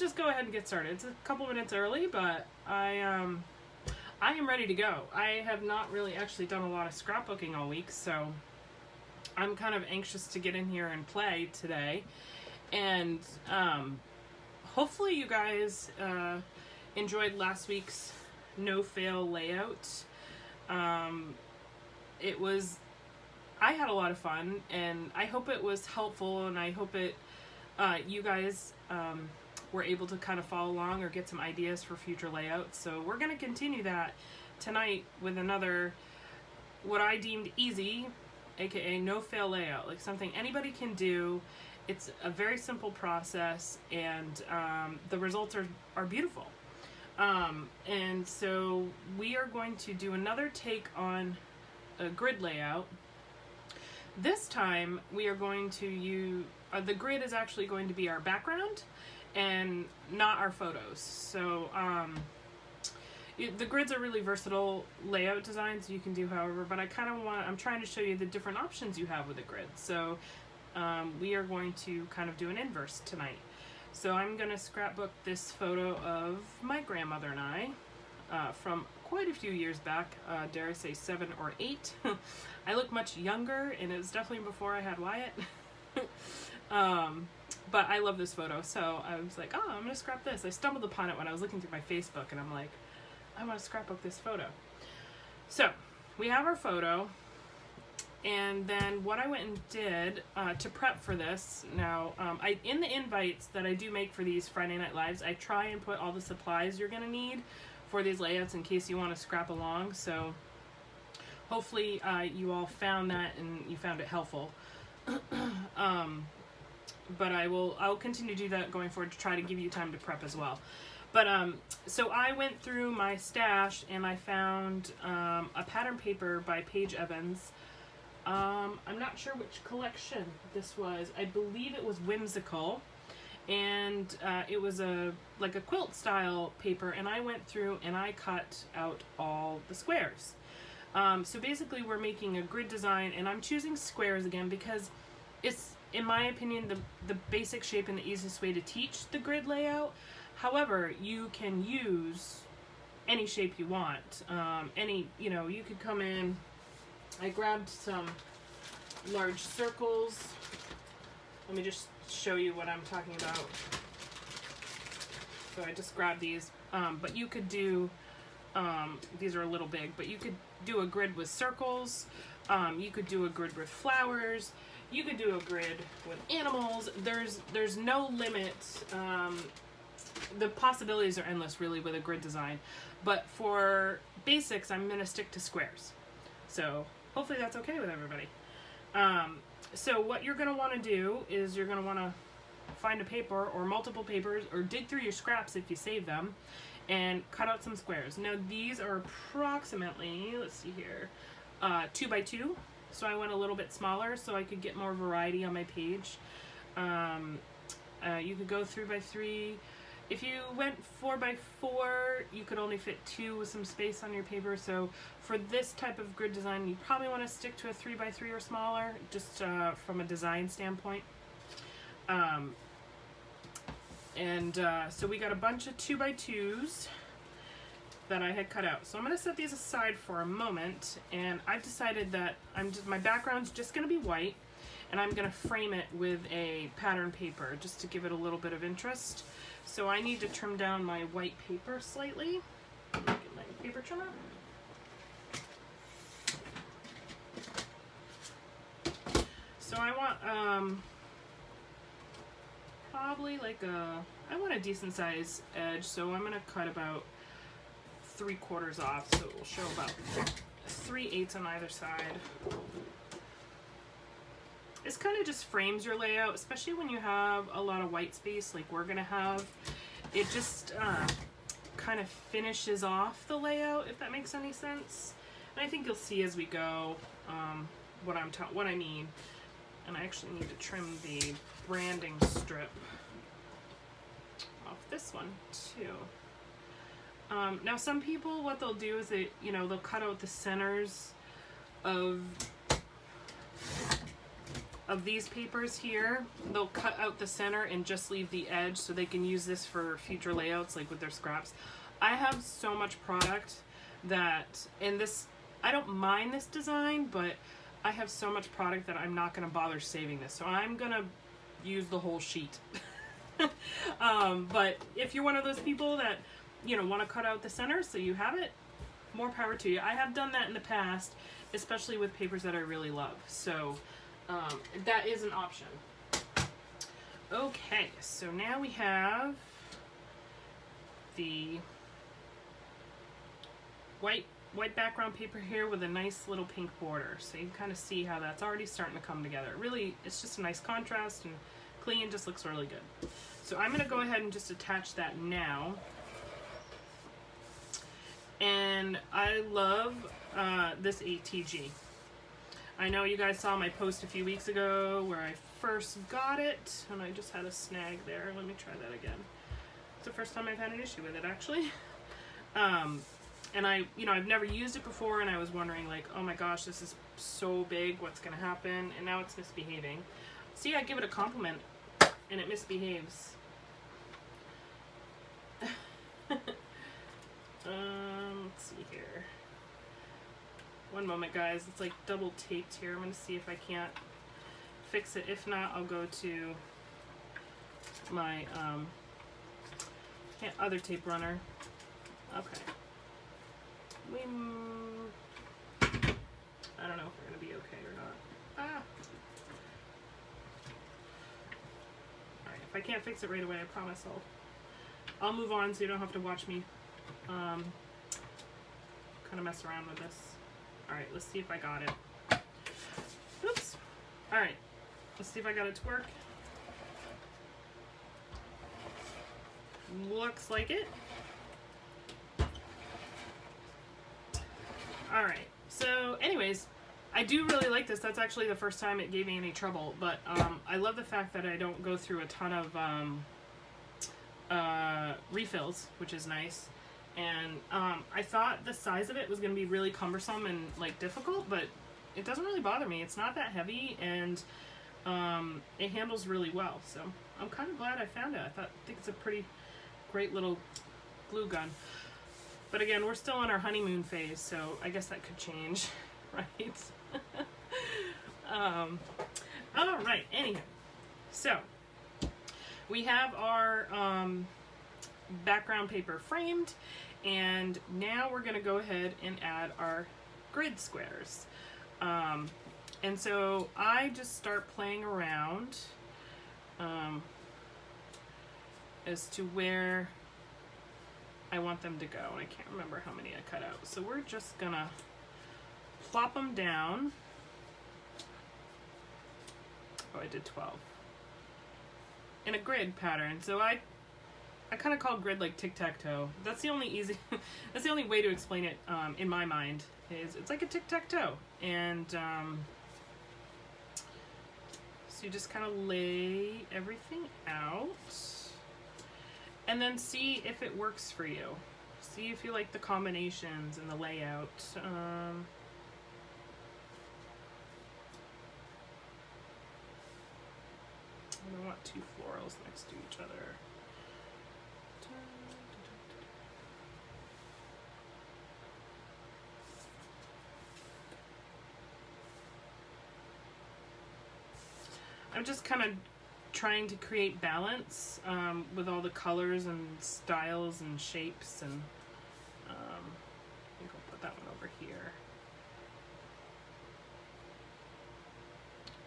just go ahead and get started. It's a couple minutes early, but I am ready to go. I have not really actually done a lot of scrapbooking all week, so I'm kind of anxious to get in here and play today. And hopefully you guys enjoyed last week's no-fail layout. I had a lot of fun, and I hope it was helpful, and I hope you guys were able to kind of follow along or get some ideas for future layouts. So we're going to continue that tonight with another, what I deemed easy, aka no-fail layout, like something anybody can do. It's a very simple process, and the results are beautiful. And so we are going to do another take on a grid layout. This time we are going to use, the grid is actually going to be our background and not our photos. So the grids are really versatile layout designs you can do however, but I'm trying to show you the different options you have with a grid. So we are going to kind of do an inverse tonight. So I'm going to scrapbook this photo of my grandmother and I from quite a few years back, dare I say 7 or 8. I look much younger, and it was definitely before I had Wyatt. But I love this photo, so I was like, oh, I'm going to scrap this. I stumbled upon it when I was looking through my Facebook, and I'm like, I want to scrapbook this photo. So we have our photo, and then what I went and did to prep for this, now, in the invites that I do make for these Friday Night Lives, I try and put all the supplies you're going to need for these layouts in case you want to scrap along. So hopefully you all found that and you found it helpful. But I'll continue to do that going forward to try to give you time to prep as well. But so I went through my stash and I found a pattern paper by Paige Evans. I'm not sure which collection this was. I believe it was Whimsical, and it was like a quilt style paper, and I went through and I cut out all the squares. So basically we're making a grid design, and I'm choosing squares again because it's, in my opinion, the basic shape and the easiest way to teach the grid layout. However, you can use any shape you want. You could come in. I grabbed some large circles. Let me just show you what I'm talking about. So I just grabbed these, but you could do, these are a little big, but you could do a grid with circles. You could do a grid with flowers. You could do a grid with animals. There's no limit. The possibilities are endless, really, with a grid design. But for basics, I'm going to stick to squares. So hopefully that's okay with everybody. So what you're going to want to do is you're going to want to find a paper or multiple papers, or dig through your scraps if you save them, and cut out some squares. Now these are approximately, let's see here, 2 by 2. So I went a little bit smaller so I could get more variety on my page. You could go 3 by 3. If you went 4 by 4, you could only fit 2 with some space on your paper. So for this type of grid design, you probably want to stick to a 3 by 3 or smaller, just from a design standpoint. So we got a bunch of 2 by 2s that I had cut out. So I'm going to set these aside for a moment, and I've decided that my background's just going to be white, and I'm going to frame it with a pattern paper just to give it a little bit of interest. So I need to trim down my white paper slightly. Get my paper trimmer. So I want probably like I want a decent size edge, so I'm going to cut about 3/4 off, so it will show about 3/8 on either side. This kind of just frames your layout, especially when you have a lot of white space like we're going to have. It just kind of finishes off the layout, if that makes any sense. And I think you'll see as we go what I mean. And I actually need to trim the branding strip off this one too. Now some people, what they'll do is they'll cut out the centers of of these papers here, they'll cut out the center and just leave the edge so they can use this for future layouts, like with their scraps. I have so much product that, and this, I don't mind this design, but I have so much product that I'm not going to bother saving this. So I'm going to use the whole sheet. But if you're one of those people that, you know, want to cut out the center so you have it, more power to you. I have done that in the past, especially with papers that I really love. So that is an option. Okay, so now we have the white background paper here with a nice little pink border. So you can kind of see how that's already starting to come together. Really, it's just a nice contrast and clean, just looks really good. So I'm going to go ahead and just attach that now. And I love this ATG. I know you guys saw my post a few weeks ago where I first got it, and I just had a snag there. Let me try that again. It's the first time I've had an issue with it, actually. And I've never used it before, and I was wondering, like, oh my gosh, this is so big, what's gonna happen? And now it's misbehaving. See, I give it a compliment, and it misbehaves. Let's see here. One moment, guys. It's like double taped here. I'm gonna see if I can't fix it. If not, I'll go to my other tape runner. Okay. I don't know if we're gonna be okay or not. Ah. Alright, if I can't fix it right away, I promise I'll move on so you don't have to watch me kind of mess around with this. Alright, let's see if I got it. Oops. Alright, let's see if I got it to work. Looks like it. Alright, so anyways, I do really like this. That's actually the first time it gave me any trouble, but I love the fact that I don't go through a ton of refills, which is nice. And I thought the size of it was going to be really cumbersome and like difficult, but it doesn't really bother me. It's not that heavy, and it handles really well. So I'm kind of glad I found it. I think it's a pretty great little glue gun. But again, we're still in our honeymoon phase, so I guess that could change, right? All right, anyhow. So we have our background paper framed, and now we're going to go ahead and add our grid squares. And so I just start playing around as to where I want them to go. And I can't remember how many I cut out. So we're just going to plop them down. Oh, I did 12. In a grid pattern. So I kind of call grid like tic-tac-toe. That's the only that's the only way to explain it in my mind. Is it's like a tic-tac-toe. And so you just kind of lay everything out. And then see if it works for you. See if you like the combinations and the layout. I don't want two florals next to each other. I'm just kind of trying to create balance with all the colors and styles and shapes, and I think I'll put that one over here.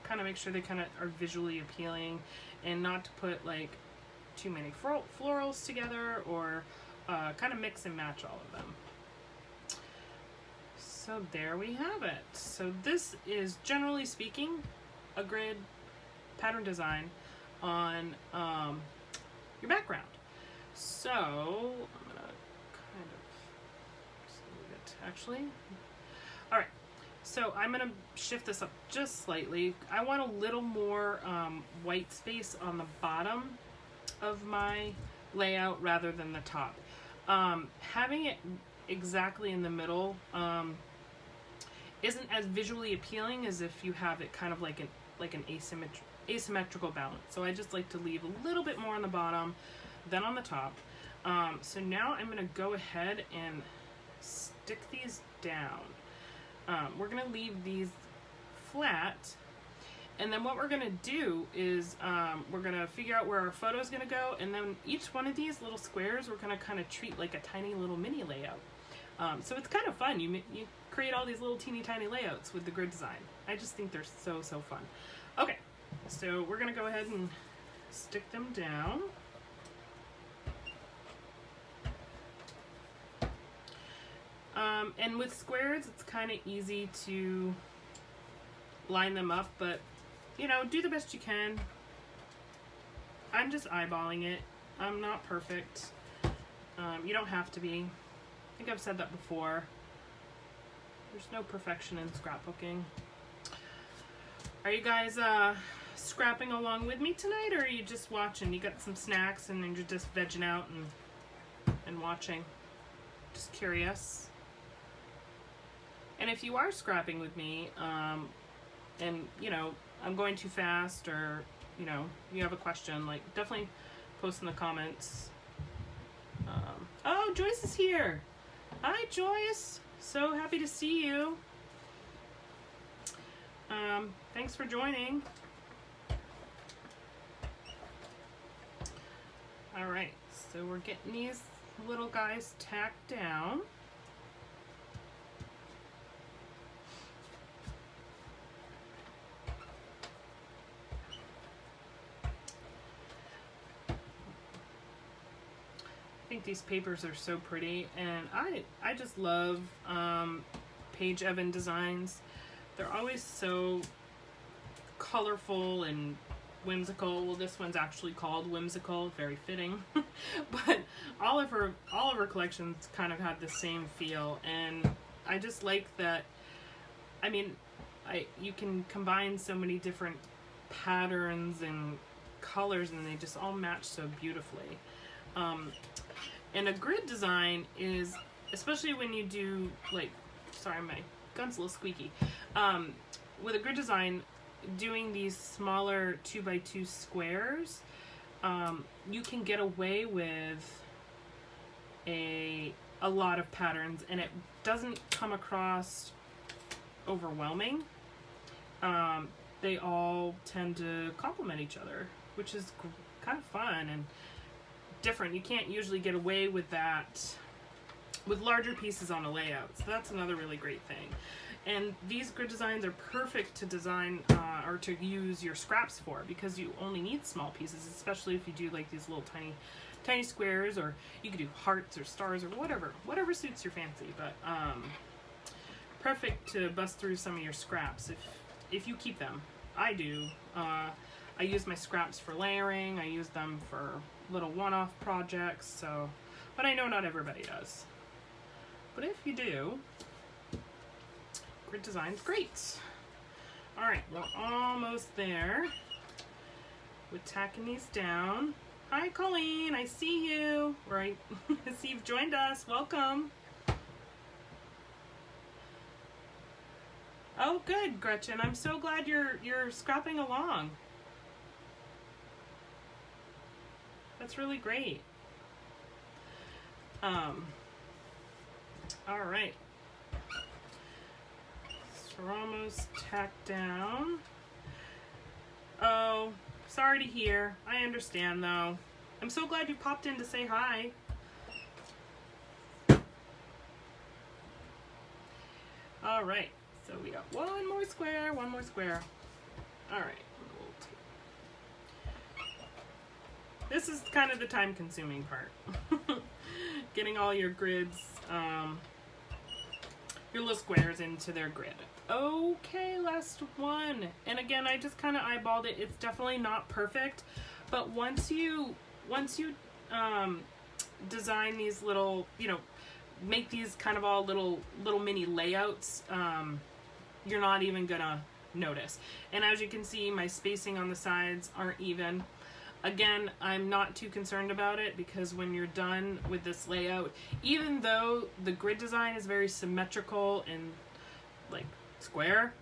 Kind of make sure they kind of are visually appealing, and not to put like too many florals together, or kind of mix and match all of them. So there we have it. So this is, generally speaking, a grid pattern design on your background. So I'm gonna kind of just move it actually. All right, so I'm gonna shift this up just slightly. I want a little more white space on the bottom of my layout rather than the top. Having it exactly in the middle isn't as visually appealing as if you have it kind of like like an asymmetrical balance. So I just like to leave a little bit more on the bottom than on the top. So now I'm going to go ahead and stick these down. We're going to leave these flat, and then what we're going to do is we're going to figure out where our photo is going to go, and then each one of these little squares we're going to kind of treat like a tiny little mini layout. So it's kind of fun. You create all these little teeny tiny layouts with the grid design. I just think they're so fun. Okay, so we're going to go ahead and stick them down. And with squares, it's kind of easy to line them up, but you know, do the best you can. I'm just eyeballing it. I'm not perfect. You don't have to be. I think I've said that before. There's no perfection in scrapbooking. Are you guys scrapping along with me tonight, or are you just watching? You got some snacks and you're just vegging out and watching? Just curious. And if you are scrapping with me, and you know, I'm going too fast, or you know, you have a question, like definitely post in the comments. Oh, Joyce is here. Hi, Joyce. So happy to see you. Thanks for joining. All right, so we're getting these little guys tacked down. I think these papers are so pretty, and I just love Paige Evan designs. They're always so colorful and whimsical. Well, this one's actually called Whimsical, very fitting. But all of her collections kind of have the same feel, and I just like that. I mean, you can combine so many different patterns and colors, and they just all match so beautifully. And a grid design is, especially when you do, like, sorry, my gun's a little squeaky. With a grid design, doing these smaller 2x2 squares, you can get away with a lot of patterns, and it doesn't come across overwhelming. They all tend to complement each other, which is kind of fun and different. You can't usually get away with that with larger pieces on a layout, so that's another really great thing. And these grid designs are perfect to design or to use your scraps for, because you only need small pieces, especially if you do like these little tiny squares, or you could do hearts or stars or whatever suits your fancy. But perfect to bust through some of your scraps if you keep them. I do. I use my scraps for layering. I use them for little one-off projects. So, but I know not everybody does. But if you do, grid design's great. All right, we're almost there with tacking these down. Hi, Colleen. I see you. Right, I see you've joined us. Welcome. Oh, good, Gretchen. I'm so glad you're scrapping along. That's really great. All right. So we're almost tacked down. Oh, sorry to hear. I understand, though. I'm so glad you popped in to say hi. All right. So we got one more square. All right. This is kind of the time-consuming part. Getting all your grids, your little squares into their grid. Okay, last one. And again, I just kind of eyeballed it. It's definitely not perfect, but once you design these little, make these kind of all little mini layouts, you're not even gonna notice. And as you can see, my spacing on the sides aren't even. Again, I'm not too concerned about it, because when you're done with this layout, even though the grid design is very symmetrical and like square,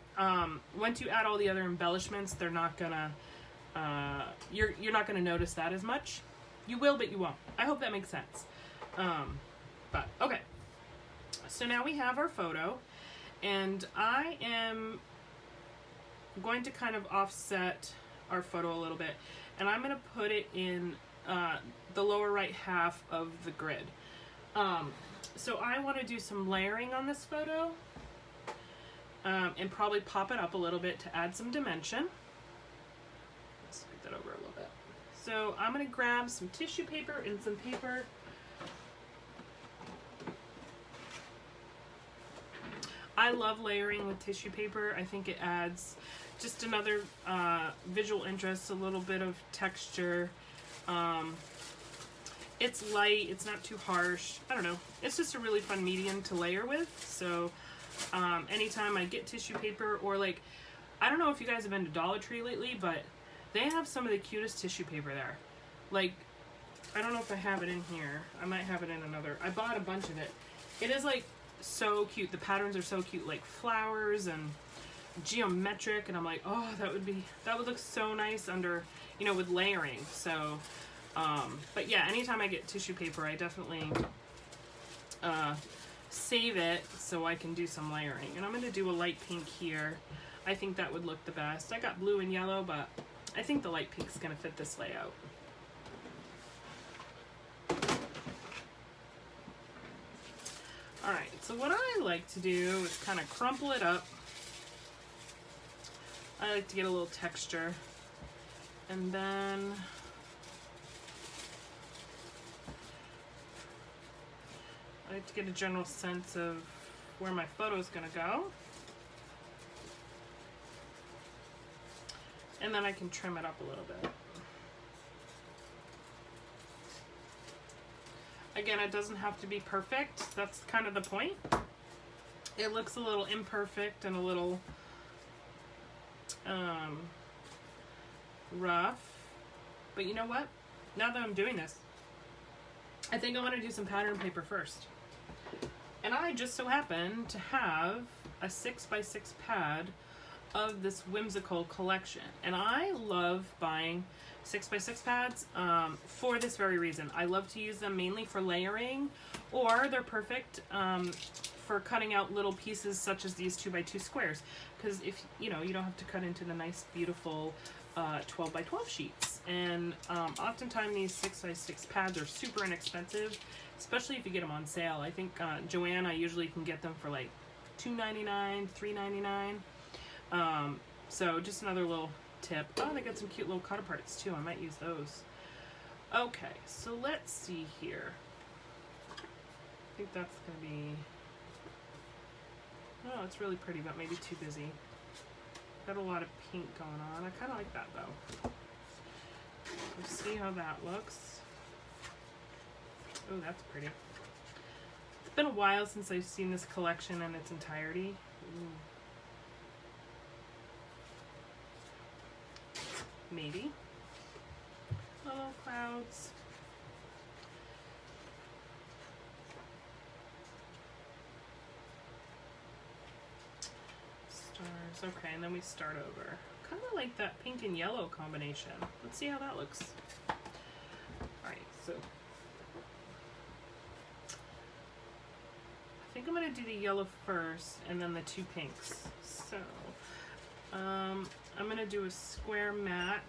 once you add all the other embellishments, they're not gonna, you're not gonna notice that as much. You will, but you won't. I hope that makes sense. But okay. So now we have our photo, and I am going to kind of offset our photo a little bit, and I'm going to put it in the lower right half of the grid. So I want to do some layering on this photo, and probably pop it up a little bit to add some dimension. Let's scoot that over a little bit. So I'm going to grab some tissue paper and some paper. I love layering with tissue paper. I think it adds just another visual interest, a little bit of texture. It's light, it's not too harsh. I don't know. It's just a really fun medium to layer with. So anytime I get tissue paper, or like, I don't know if you guys have been to Dollar Tree lately, but they have some of the cutest tissue paper there. Like, I don't know if I have it in here. I might have it in another. I bought a bunch of it. It is like so cute. The patterns are so cute, like flowers and geometric, and I'm like, oh, that would look so nice under, you know, with layering. So but yeah, anytime I get tissue paper, I definitely save it so I can do some layering. And I'm going to do a light pink here. I think that would look the best. I got blue and yellow, but I think the light pink is going to fit this layout. Alright, so what I like to do is kind of crumple it up. I like to get a little texture. And then I like to get a general sense of where my photo is going to go. And then I can trim it up a little bit. Again, it doesn't have to be perfect. That's kind of the point. It looks a little imperfect and a little rough. But you know what? Now that I'm doing this, I think I want to do some pattern paper first. And I just so happen to have a 6x6 pad of this whimsical collection. And I love buying 6x6 pads for this very reason. I love to use them mainly for layering, or they're perfect for cutting out little pieces such as these 2x2 squares. Because if you know, you don't have to cut into the nice, beautiful 12x12 sheets. And oftentimes these 6x6 pads are super inexpensive, especially if you get them on sale. I think Joanne, I usually can get them for like $2.99, $3.99. So just another little tip. Oh, they got some cute little cut aparts too. I might use those. Okay, so let's see here. I think that's gonna be, oh, it's really pretty, but maybe too busy. Got a lot of pink going on. I kind of like that though. Let's see how that looks. Oh, that's pretty. It's been a while since I've seen this collection in its entirety. Ooh. Maybe. Little clouds. Stars. Okay, and then we start over. Kind of like that pink and yellow combination. Let's see how that looks. Alright, so I think I'm going to do the yellow first and then the two pinks. So I'm going to do a square mat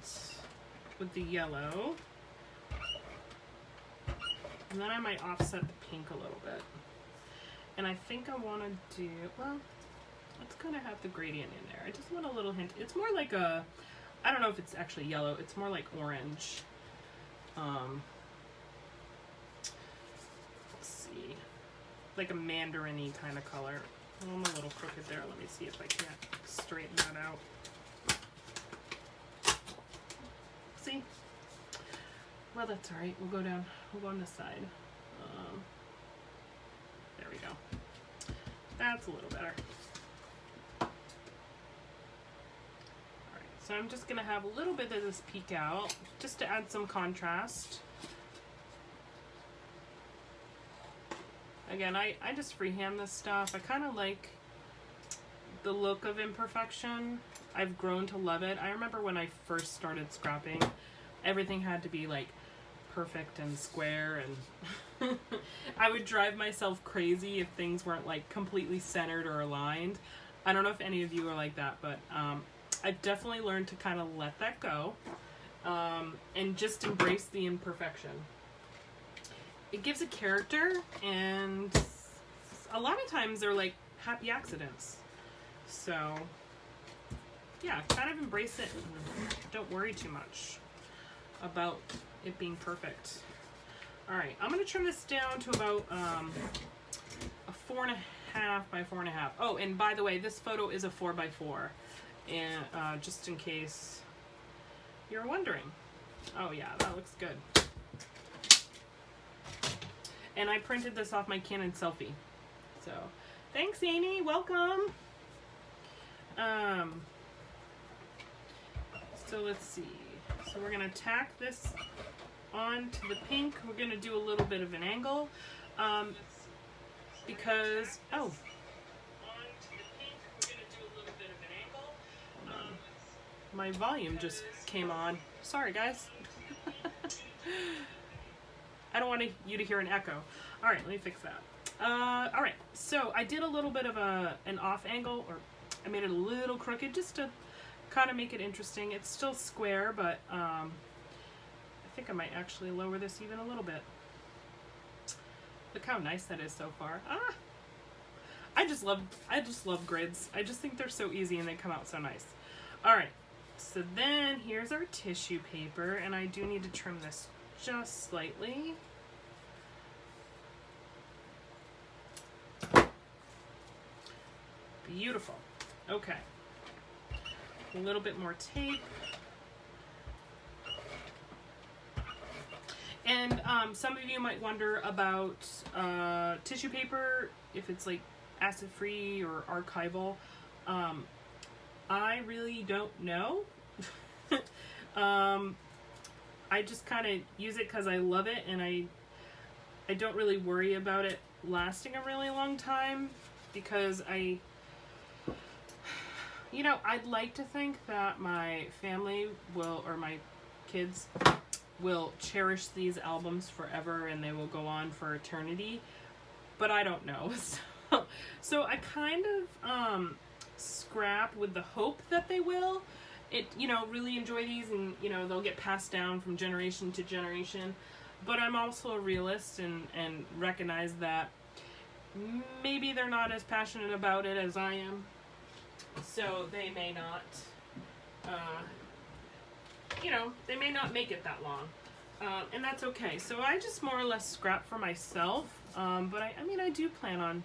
with the yellow. And then I might offset the pink a little bit. And I think I want to do, well, let's kind of have the gradient in there. I just want a little hint. It's more like a, I don't know if it's actually yellow. It's more like orange. Let's see. Like a mandarin-y kind of color. Oh, I'm a little crooked there. Let me see if I can't straighten that out. See? Well, that's all right. We'll go down. We'll go on this side. There we go. That's a little better. All right. So I'm just gonna have a little bit of this peek out, just to add some contrast. Again, I just freehand this stuff. I kind of like the look of imperfection. I've grown to love it. I remember when I first started scrapping, everything had to be like perfect and square, and I would drive myself crazy if things weren't like completely centered or aligned. I don't know if any of you are like that, but I've definitely learned to kind of let that go, and just embrace the imperfection. It gives a character, and a lot of times they're like happy accidents. So yeah, kind of embrace it and don't worry too much about it being perfect. All right, I'm going to trim this down to about a 4.5 by 4.5. Oh, and by the way, this photo is a 4x4, and just in case you're wondering. Oh yeah, that looks good. And I printed this off my Canon selfie. So, thanks, Amy. Welcome. So let's see. So we're gonna tack this onto the pink. We're gonna do a little bit of an angle, because my volume just came on. Sorry, guys. I don't want you to hear an echo. All right, let me fix that. All right, so I did a little bit of an off angle, or I made it a little crooked just to kind of make it interesting. It's still square, but I think I might actually lower this even a little bit. Look how nice that is so far. I just love grids. I just think they're so easy and they come out so nice. All right, so then here's our tissue paper, and I do need to trim this just slightly. Beautiful. Okay. A little bit more tape. And some of you might wonder about tissue paper, if it's like acid-free or archival. I really don't know. I just kind of use it because I love it, and I don't really worry about it lasting a really long time, because I'd like to think that my family will, or my kids will cherish these albums forever and they will go on for eternity, but I don't know. So I kind of scrap with the hope that they will. Really enjoy these, and they'll get passed down from generation to generation. But I'm also a realist and recognize that maybe they're not as passionate about it as I am. So they may not, they may not make it that long. And that's okay. So I just more or less scrap for myself. But I do plan on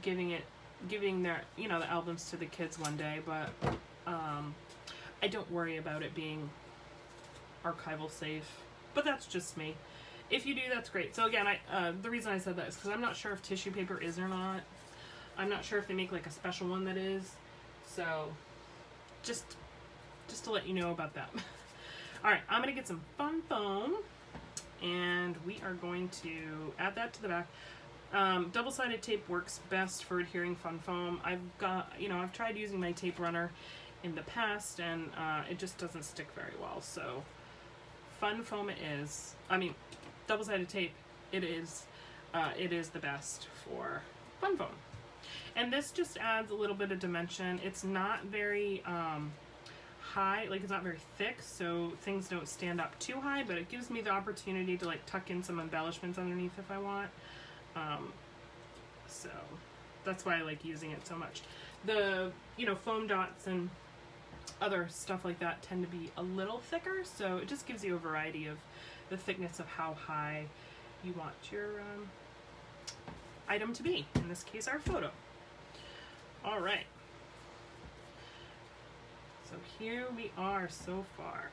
giving their, the albums to the kids one day, but I don't worry about it being archival safe. But that's just me. If you do, that's great. So again, the reason I said that is because I'm not sure if tissue paper is or not. I'm not sure if they make like a special one that is. So just to let you know about that. All right, I'm gonna get some fun foam, and we are going to add that to the back. Double-sided tape works best for adhering fun foam. I've tried using my tape runner in the past, and it just doesn't stick very well. So fun foam double-sided tape, it is the best for fun foam. And this just adds a little bit of dimension. It's not very high, like it's not very thick, so things don't stand up too high, but it gives me the opportunity to like tuck in some embellishments underneath if I want. So that's why I like using it so much. The foam dots and other stuff like that tend to be a little thicker, so it just gives you a variety of the thickness of how high you want your item to be, in this case our photo. All right, so here we are so far.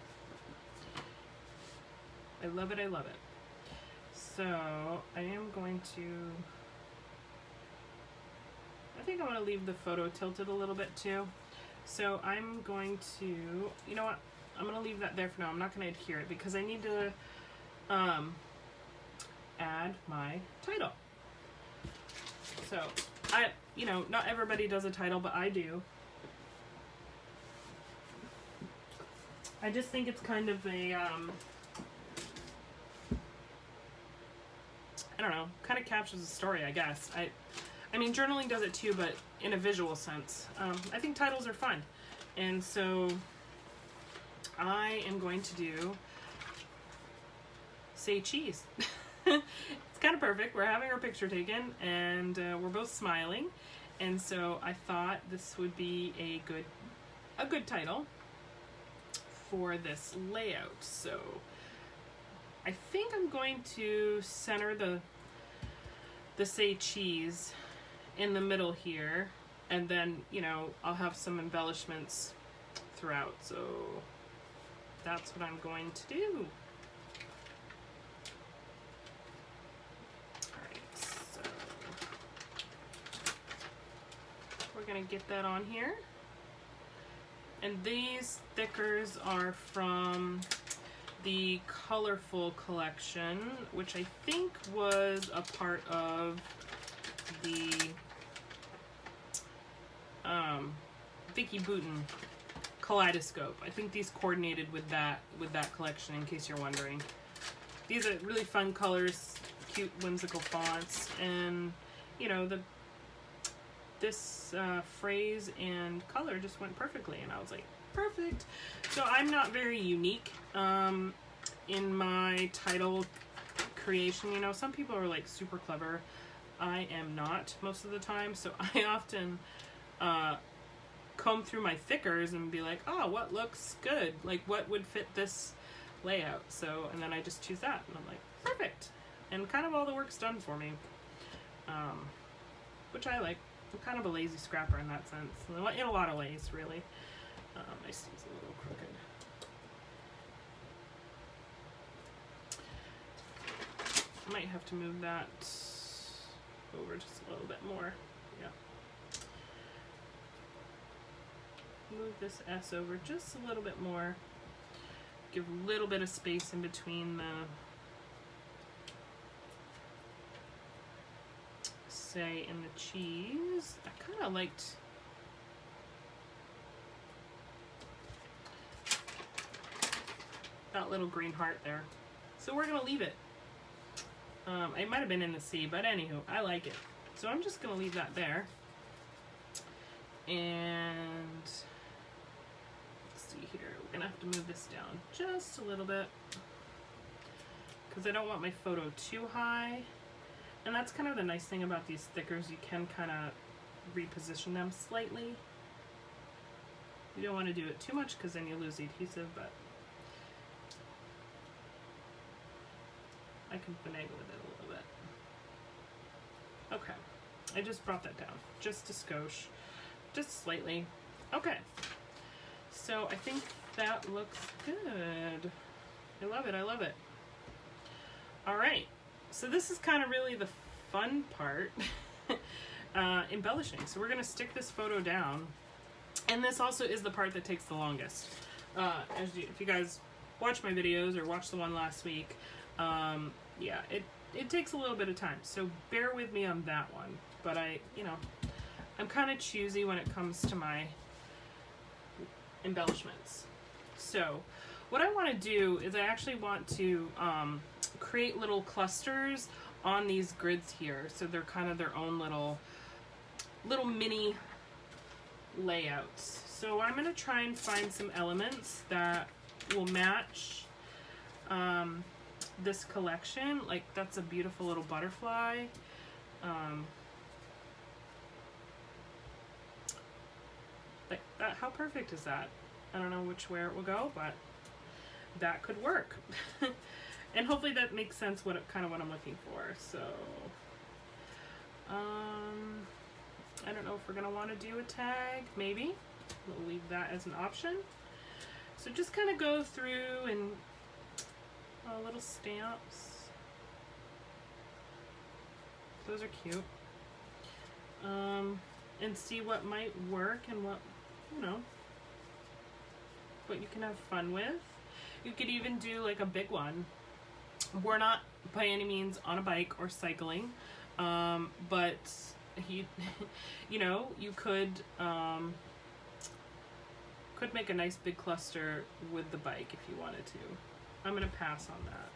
I love it, I love it. So I am going to, I think I want to leave the photo tilted a little bit too. So I'm going to, you know what, I'm going to leave that there for now. I'm not going to adhere it because I need to add my title. So not everybody does a title, but I do. I just think it's kind of a, I don't know, kind of captures the story, I guess. I mean, journaling does it too, but in a visual sense. I think titles are fun. And so I am going to do Say Cheese. It's kind of perfect. We're having our picture taken and we're both smiling. And so I thought this would be a good title for this layout. So I think I'm going to center the Say Cheese in the middle here, and then, you know, I'll have some embellishments throughout. So that's what I'm going to do. Alright, so we're gonna get that on here. And these stickers are from the Colorful collection, which I think was a part of the Vicky Boutin Kaleidoscope. I think these coordinated with that collection, in case you're wondering. These are really fun colors, cute whimsical fonts, and you know, this phrase and color just went perfectly, and I was like, perfect. So I'm not very unique in my title creation. You know, some people are like super clever. I am not most of the time, so I often comb through my thickers and be like, oh, what looks good? Like, what would fit this layout? So, and then I just choose that, and I'm like, perfect. And kind of all the work's done for me, which I like. I'm kind of a lazy scrapper in that sense, in a lot of ways, really. My sleeve's a little crooked. I might have to move that over just a little bit more. Yeah. Move this S over just a little bit more. Give a little bit of space in between the Say and the cheese. I kind of liked that little green heart there. So we're gonna leave it. It might have been in the C, but anywho, I like it. So I'm just gonna leave that there. And let's see here, we're gonna have to move this down just a little bit because I don't want my photo too high. And that's kind of the nice thing about these stickers, you can kind of reposition them slightly. You don't want to do it too much because then you lose the adhesive, but I can finagle with it a little bit. Okay, I just brought that down just a skosh, just slightly. Okay, so I think that looks good. I love it, I love it. All right, so this is kind of really the fun part, embellishing. So we're gonna stick this photo down, and this also is the part that takes the longest. If you guys watch my videos or watch the one last week, yeah, it takes a little bit of time, so bear with me on that one. But I'm kind of choosy when it comes to my embellishments. So what I want to do is I actually want to create little clusters on these grids here, so they're kind of their own little mini layouts. So I'm going to try and find some elements that will match this collection. Like, that's a beautiful little butterfly. Like that, how perfect is that? I don't know which way it will go, but that could work. And hopefully that makes sense what I'm looking for. So I don't know if we're gonna want to do a tag. Maybe we'll leave that as an option. So just kind of go through and little stamps. Those are cute. And see what might work and what you can have fun with. You could even do like a big one. We're not by any means on a bike or cycling, but you could Could make a nice big cluster with the bike if you wanted to. I'm gonna pass on that.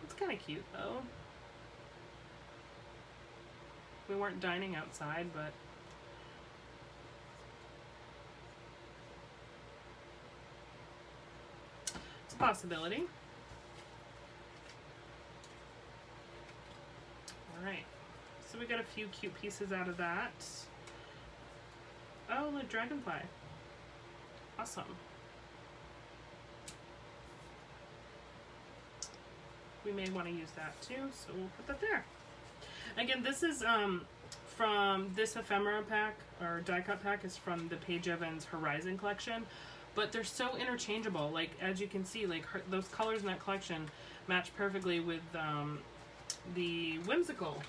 It's kind of cute though. We weren't dining outside, but it's a possibility. Alright, so we got a few cute pieces out of that. Oh, the dragonfly. Awesome. We may want to use that too, so we'll put that there. Again, this is from this ephemera pack, or die cut pack, is from the Paige Evans Horizon collection, but they're so interchangeable. Like, as you can see, like those colors in that collection match perfectly with the Whimsical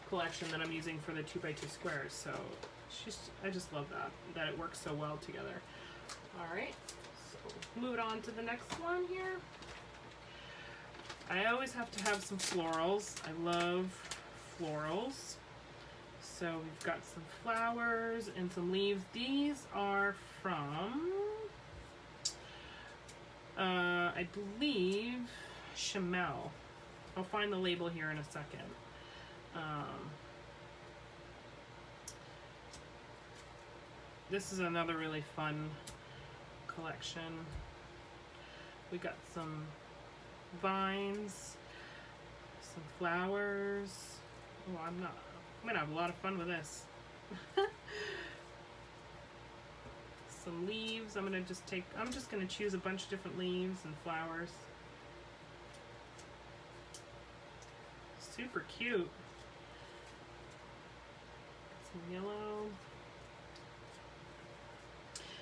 collection that I'm using for the 2x2 squares. So I just love that it works so well together. All right, so move it on to the next one here. I always have to have some florals. I love florals. So we've got some flowers and some leaves. These are from, I believe, Chamel. I'll find the label here in a second. This is another really fun collection. We got some vines, some flowers. Oh, I'm gonna have a lot of fun with this. Some leaves. I'm just gonna choose a bunch of different leaves and flowers. Super cute. Some yellow.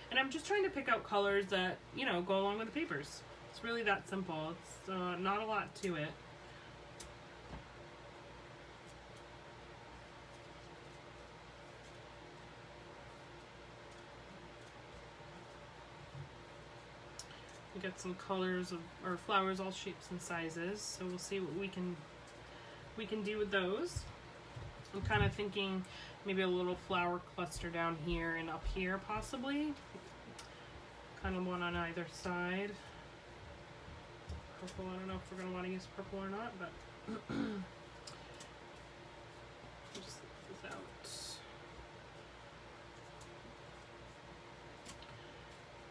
And I'm just trying to pick out colors that, you know, go along with the papers. It's really that simple. It's not a lot to it. We got some colors or flowers, all shapes and sizes. So we'll see what we can do with those. I'm kind of thinking maybe a little flower cluster down here and up here possibly. Kind of one on either side. Purple, I don't know if we're going to want to use purple or not, but just get this out.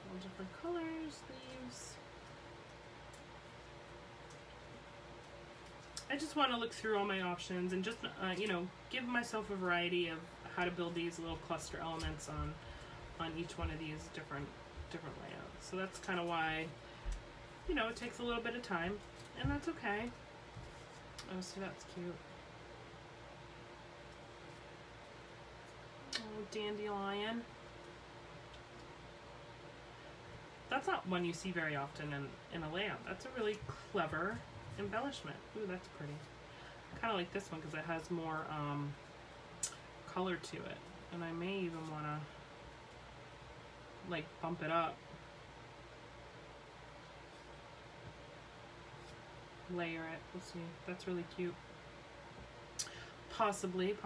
All different colors, leaves. I just want to look through all my options and just, you know, give myself a variety of how to build these little cluster elements on each one of these different layouts. So that's kind of why, you know, it takes a little bit of time, and that's okay. Oh, so that's cute. Oh, dandelion. That's not one you see very often in a layout. That's a really clever embellishment. Ooh, that's pretty. I kind of like this one because it has more color to it, and I may even want to like bump it up, layer it. We'll see. That's really cute. Possibly. Be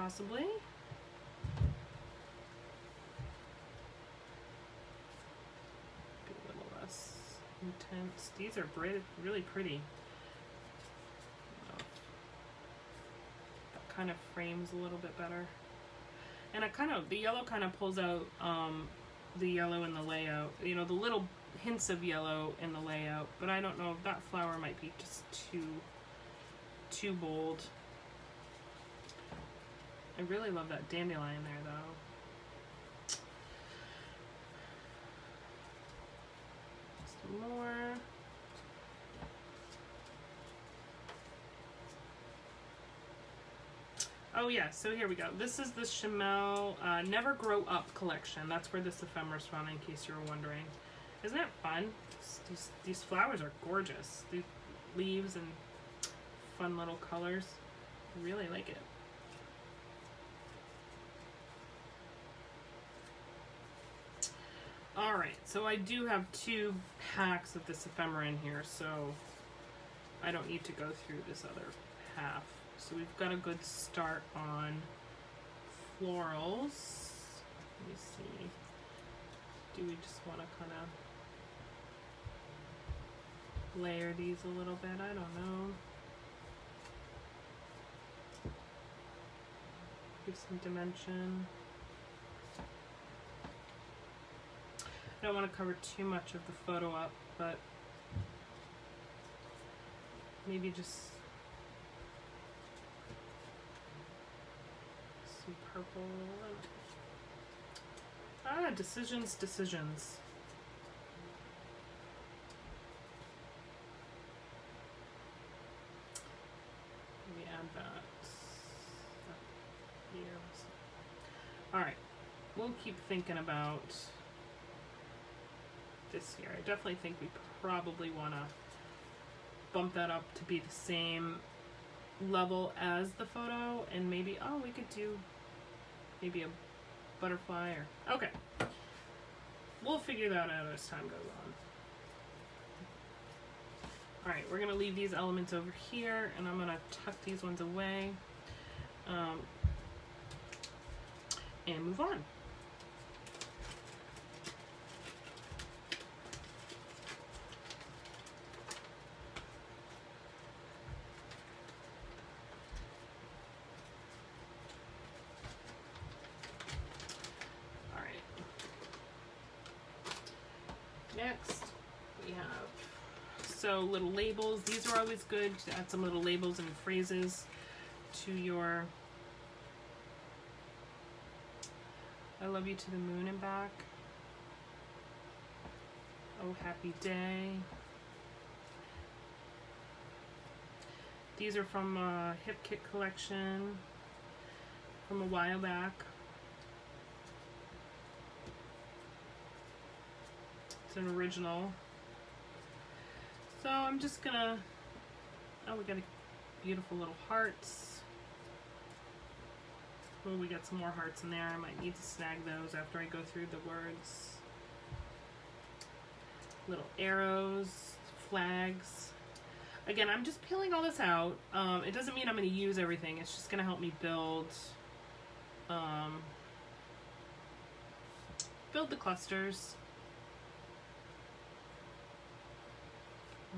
a little less intense. These are really pretty. That kind of frames a little bit better. And the yellow kind of pulls out the yellow in the layout. You know, the little hints of yellow in the layout, but I don't know if that flower might be just too bold. I really love that dandelion there though. Some more. Oh yeah, so here we go. This is the Chamel Never Grow Up collection. That's where this ephemera's from, in case you were wondering. Isn't it fun? These flowers are gorgeous. These leaves and fun little colors. I really like it. Alright, so I do have 2 packs of this ephemera in here, so I don't need to go through this other half. So we've got a good start on florals. Let me see. do we just want to kind of layer these a little bit? I don't know. Give some dimension. I don't want to cover too much of the photo up, but maybe just some purple. Ah, decisions. Maybe add that up here. All right, we'll keep thinking about this here. I definitely think we probably want to bump that up to be the same level as the photo, and maybe, oh, we could do maybe a butterfly or, okay. We'll figure that out as time goes on. All right, we're gonna leave these elements over here, and I'm gonna tuck these ones away and move on. Next, we have little labels. These are always good to add some little labels and phrases to your I love you to the moon and back. Oh, happy day. These are from a Hip Kit collection from a while back. It's an original. So I'm just gonna, oh, we got a beautiful little hearts. Oh, we got some more hearts in there. I might need to snag those after I go through the words. Little arrows, flags. Again, I'm just peeling all this out. It doesn't mean I'm going to use everything. It's just going to help me build the clusters.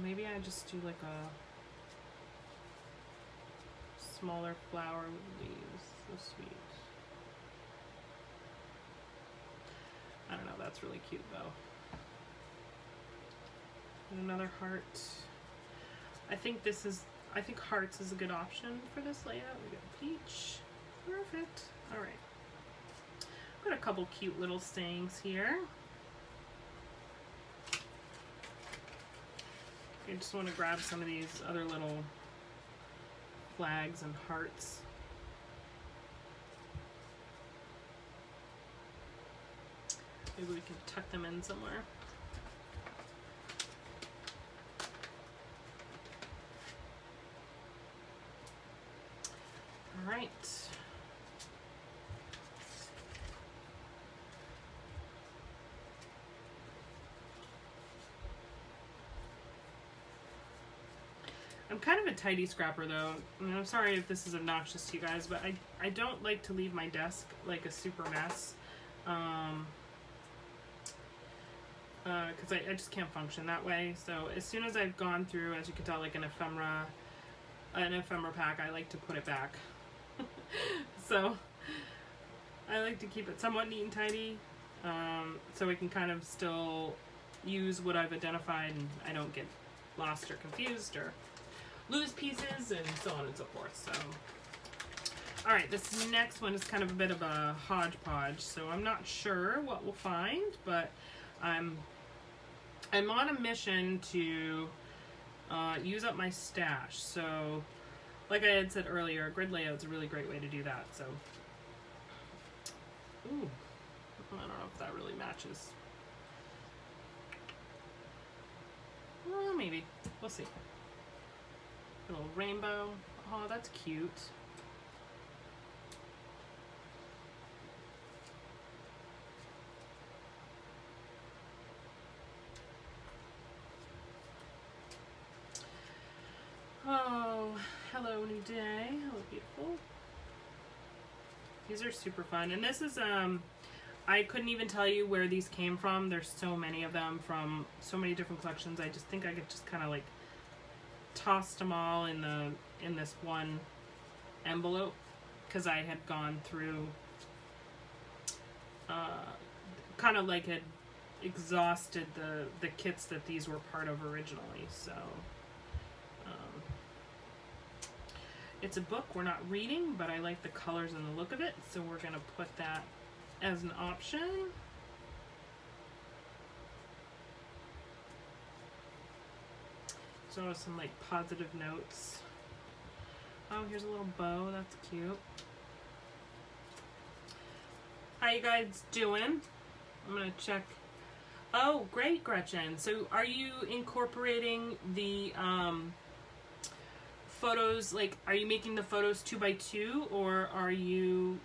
Maybe I just do like a smaller flower with leaves. So sweet. I don't know, that's really cute though. And another heart. I think hearts is a good option for this layout. We got peach. Perfect. Alright. Got a couple cute little sayings here. I just want to grab some of these other little flags and hearts. Maybe we can tuck them in somewhere. All right. I'm kind of a tidy scrapper though. I mean, I'm sorry if this is obnoxious to you guys, but I don't like to leave my desk like a super mess. Because I just can't function that way. So as soon as I've gone through, as you can tell, like an ephemera pack, I like to put it back. So I like to keep it somewhat neat and tidy, so I can kind of still use what I've identified and I don't get lost or confused or lose pieces and so on and so forth. So, all right, this next one is kind of a bit of a hodgepodge, so I'm not sure what we'll find, but I'm on a mission to use up my stash. So, like I had said earlier, grid layout is a really great way to do that. So, ooh, I don't know if that really matches. Well, maybe. We'll see. A little rainbow. Oh, that's cute. Oh, hello, new day. Hello, beautiful. These are super fun. And this is, I couldn't even tell you where these came from. There's so many of them from so many different collections. I just think I could just kind of like tossed them all in this one envelope because I had gone through kind of like had exhausted the kits that these were part of originally. So it's a book we're not reading, but I like the colors and the look of it, so we're gonna put that as an option. So some like positive notes. Oh, here's a little bow, that's cute. How you guys doing? I'm gonna check. Oh, great, Gretchen. So are you incorporating the photos, like, are you making the photos 2x2, or are you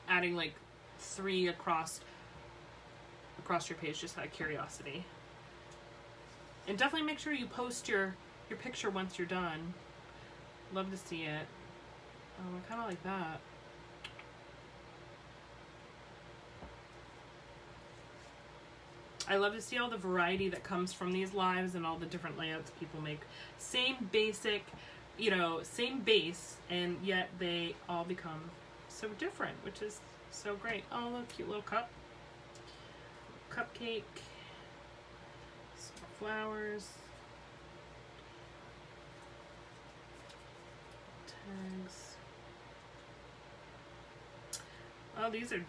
adding like 3 across your page, just out of curiosity? And definitely make sure you post your picture once you're done. Love to see it. Oh, I kind of like that. I love to see all the variety that comes from these lives and all the different layouts people make. Same basic, you know, same base, and yet they all become so different, which is so great. Oh, look, cute little cup. Cupcake. Some flowers. Tags. Oh, these are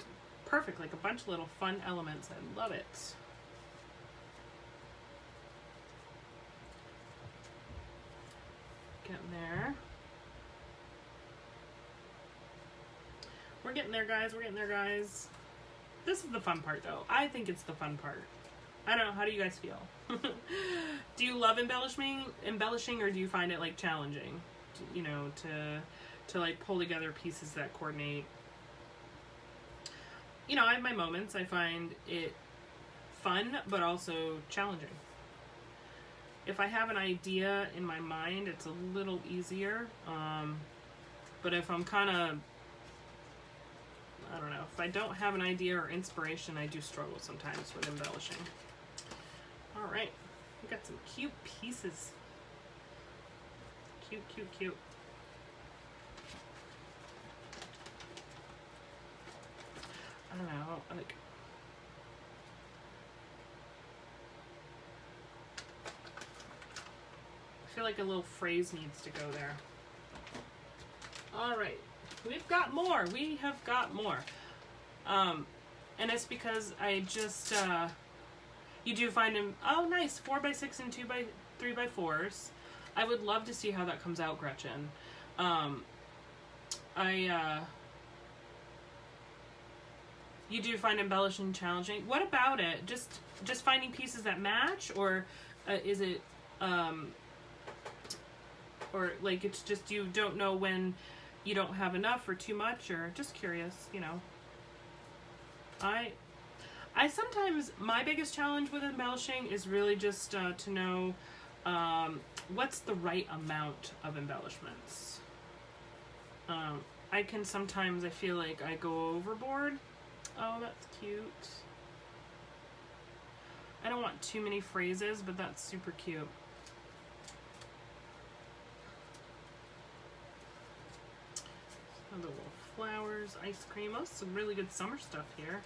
perfect, like a bunch of little fun elements. I love it. Getting there. We're getting there, guys. We're getting there, guys. This is the fun part, though. I think it's the fun part. I don't know. How do you guys feel? Do you love embellishing, or do you find it like challenging? You know, to like pull together pieces that coordinate. You know, I have my moments. I find it fun, but also challenging. If I have an idea in my mind, it's a little easier. But if I'm kind of, I don't know, if I don't have an idea or inspiration, I do struggle sometimes with embellishing. All right, we got some cute pieces. Cute, cute, cute. I don't know, like, I feel like a little phrase needs to go there. All right, we've got more. We have got more. And it's because I just, you do find them, oh nice, 4x6 and 3x4s. I would love to see how that comes out, Gretchen. You do find embellishing challenging. What about it? Just finding pieces that match, or is it, or like it's just you don't know when you don't have enough or too much, or just curious, you know. I sometimes, my biggest challenge with embellishing is really just to know what's the right amount of embellishments. I can sometimes, I feel like I go overboard. Oh, that's cute. I don't want too many phrases, but that's super cute. Some little flowers, ice cream. Oh, some really good summer stuff here.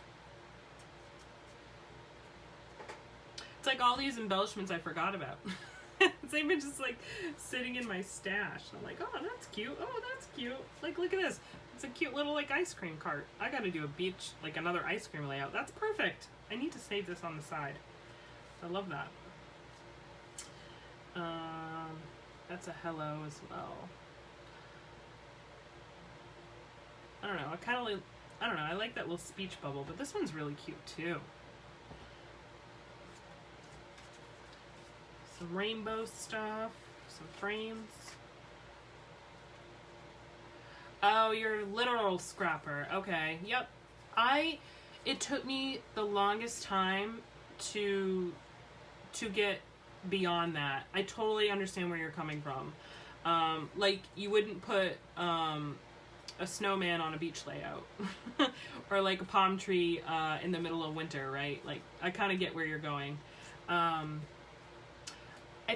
It's like all these embellishments I forgot about. It's even just like sitting in my stash. I'm like, oh, that's cute. Oh, that's cute. Like, look at this. It's a cute little like ice cream cart. I gotta do a beach, like another ice cream layout. That's perfect. I need to save this on the side. I love that. That's a hello as well. I don't know. I kind of like, I don't know. I like that little speech bubble, but this one's really cute too. Some rainbow stuff, some frames. Oh, you're a literal scrapper. Okay, yep. It took me the longest time to get beyond that. I totally understand where you're coming from. Like, you wouldn't put, a snowman on a beach layout or like a palm tree in the middle of winter, right? Like, I kind of get where you're going. I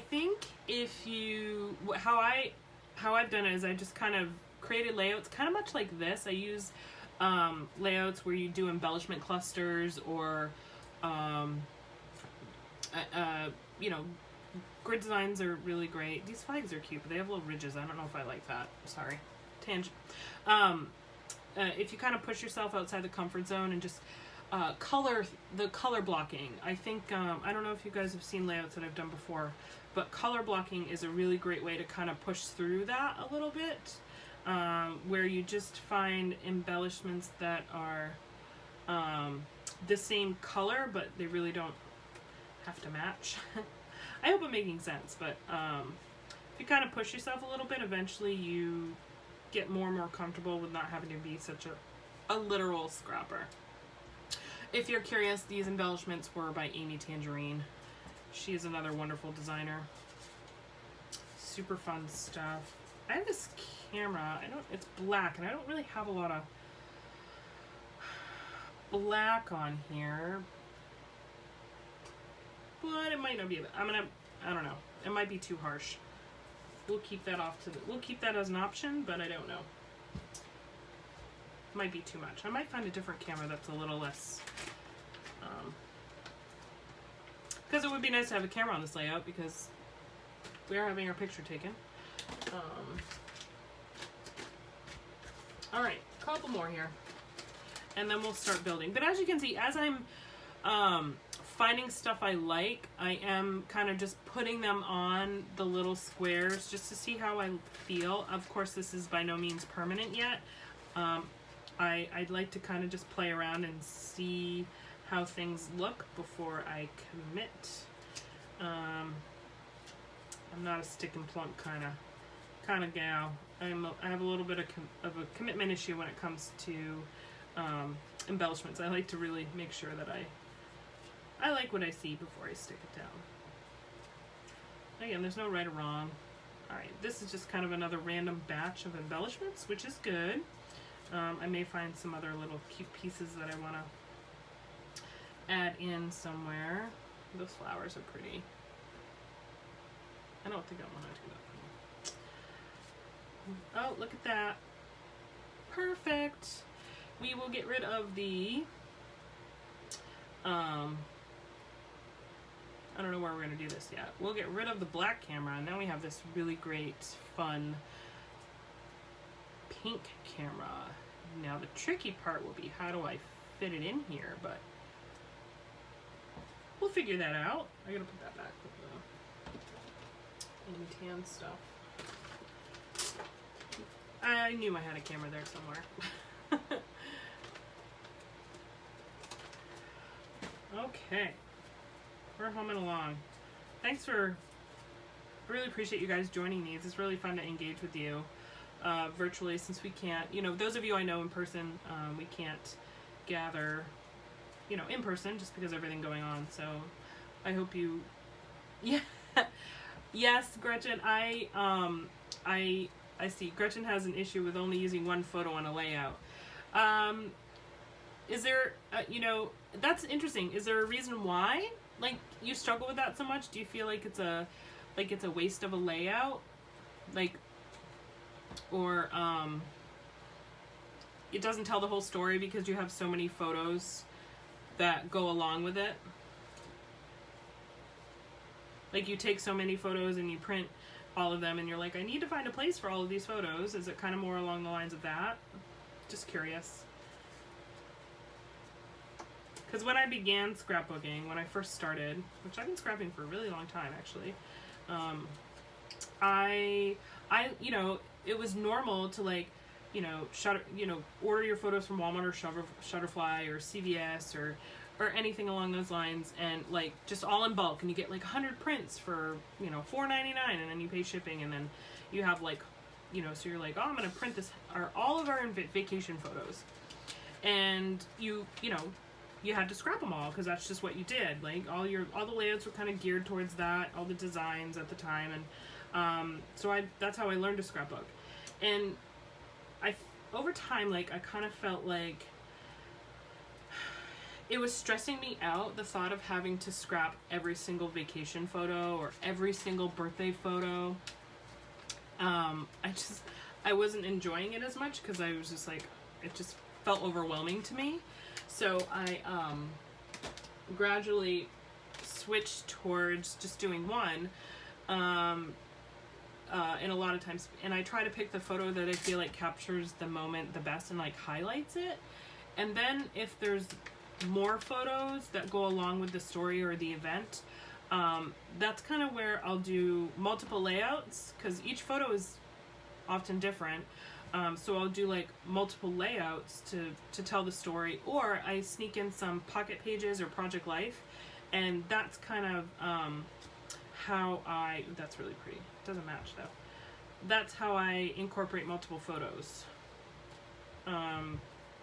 think if you, how I've done it is I just kind of created layouts kind of much like this. I use layouts where you do embellishment clusters or you know, grid designs are really great. These flags are cute, but they have little ridges. I don't know if I like that. Sorry. Tangent. If you kind of push yourself outside the comfort zone and just color blocking. I think, I don't know if you guys have seen layouts that I've done before, but color blocking is a really great way to kind of push through that a little bit, where you just find embellishments that are the same color, but they really don't have to match. I hope I'm making sense, but if you kind of push yourself a little bit, eventually you get more and more comfortable with not having to be such a literal scrapper. If you're curious, these embellishments were by Amy Tangerine. She is another wonderful designer. Super fun stuff. I have this camera, it's black, and I don't really have a lot of black on here, but it might not be, I don't know. It might be too harsh. We'll keep that we'll keep that as an option, but I don't know. Might be too much. I might find a different camera that's a little less, because it would be nice to have a camera on this layout because we are having our picture taken. All right, a couple more here, and then we'll start building. But as you can see, as I'm finding stuff I like, I am kind of just putting them on the little squares just to see how I feel. Of course, this is by no means permanent yet. I'd like to kind of just play around and see how things look before I commit. I'm not a stick and plunk kind of gal. I have a little bit of a commitment issue when it comes to embellishments. I like to really make sure that I like what I see before I stick it down. Again, there's no right or wrong. Alright, this is just kind of another random batch of embellishments, which is good. I may find some other little cute pieces that I want to add in somewhere. Those flowers are pretty. I don't think I want to do that. Oh, look at that. Perfect. We will get rid of the I don't know where we're going to do this yet. We'll get rid of the black camera, and now we have this really great, fun pink camera. Now the tricky part will be how do I fit it in here, but we'll figure that out. I gotta put that back with the tan stuff. I knew I had a camera there somewhere. Okay. We're humming along. Thanks for, I really appreciate you guys joining these. It's really fun to engage with you virtually, since we can't, those of you I know in person, we can't gather, in person just because of everything going on. So I hope you, yeah, yes, Gretchen, I see. Gretchen has an issue with only using one photo on a layout. Is there, that's interesting. Is there a reason why? Like, you struggle with that so much? Do you feel like it's a waste of a layout? Like, or, it doesn't tell the whole story because you have so many photos that go along with it? Like, you take so many photos and you print all of them and you're like, I need to find a place for all of these photos. Is it kind of more along the lines of that? Just curious. Because when I began scrapbooking, when I first started, which I've been scrapping for a really long time actually, it was normal to order your photos from Walmart or Shutterfly or CVS or anything along those lines, and just all in bulk, and you get 100 prints for $4.99, and then you pay shipping, and then you have so you're like, oh, I'm gonna print this, all of our vacation photos, and you had to scrap them all because that's just what you did. All the layouts were kind of geared towards that, all the designs at the time, and so that's how I learned to scrapbook. And over time, like, I kind of felt like it was stressing me out, the thought of having to scrap every single vacation photo or every single birthday photo. I wasn't enjoying it as much because I was just like, it just felt overwhelming to me. So I gradually switched towards just doing one. And a lot of times, and I try to pick the photo that I feel like captures the moment the best and like highlights it. And then if there's more photos that go along with the story or the event, that's kind of where I'll do multiple layouts, because each photo is often different. So I'll do like multiple layouts to tell the story, or I sneak in some pocket pages or project life, and that's kind of how that's really pretty. It doesn't match though. That's how I incorporate multiple photos,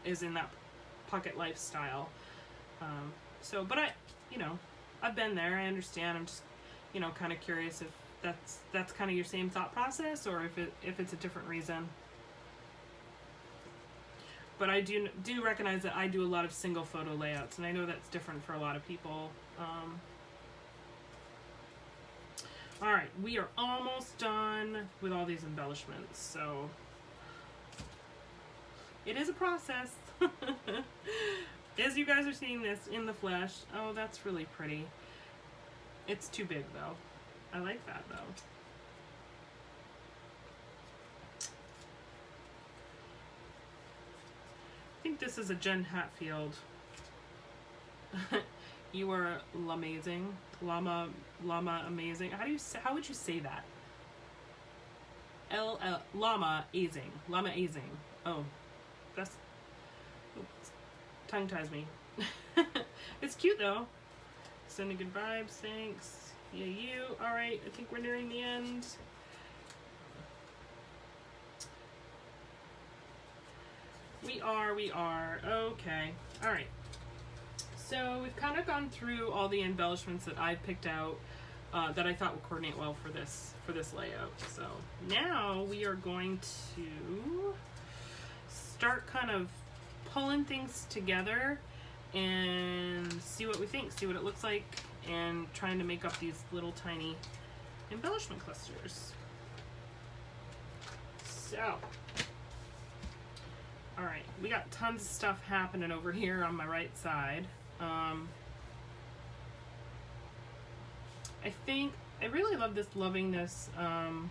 is in that pocket lifestyle. So, but I've been there. I understand. I'm just, kind of curious if that's kind of your same thought process, or if it's a different reason. But I do recognize that I do a lot of single photo layouts, and I know that's different for a lot of people. All right, we are almost done with all these embellishments, so it is a process. As you guys are seeing this in the flesh, oh, that's really pretty. It's too big though. I like that though. I think this is a Jen Hatfield. You are amazing. Llama amazing. How would you say that? Llama azing. Llama azing. Oh, that's, oops, tongue ties me. It's cute though. Sending good vibes, thanks. Yeah, you. All right, I think we're nearing the end. We are. Okay. All right. So we've kind of gone through all the embellishments that I picked out that I thought would coordinate well for this layout. So now we are going to start kind of pulling things together and see what we think, see what it looks like, and trying to make up these little tiny embellishment clusters. So, all right, we got tons of stuff happening over here on my right side. I think I really love this, loving this on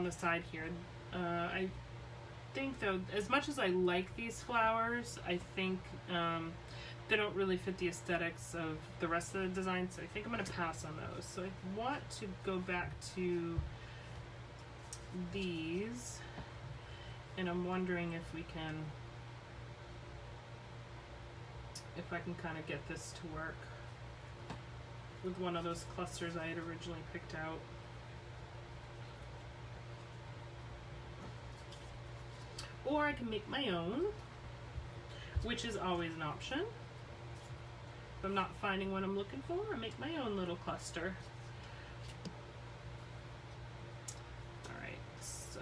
the side here. I think though, as much as I like these flowers, I think they don't really fit the aesthetics of the rest of the design, so I think I'm going to pass on those. So I want to go back to these, and I'm wondering if I can kind of get this to work with one of those clusters I had originally picked out. Or I can make my own, which is always an option. If I'm not finding what I'm looking for, I make my own little cluster. All right, so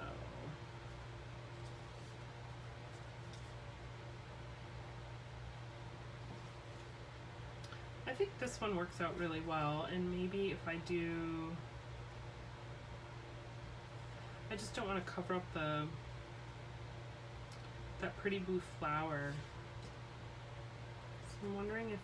I think this one works out really well, and maybe if I do, I just don't want to cover up that pretty blue flower. So I'm wondering if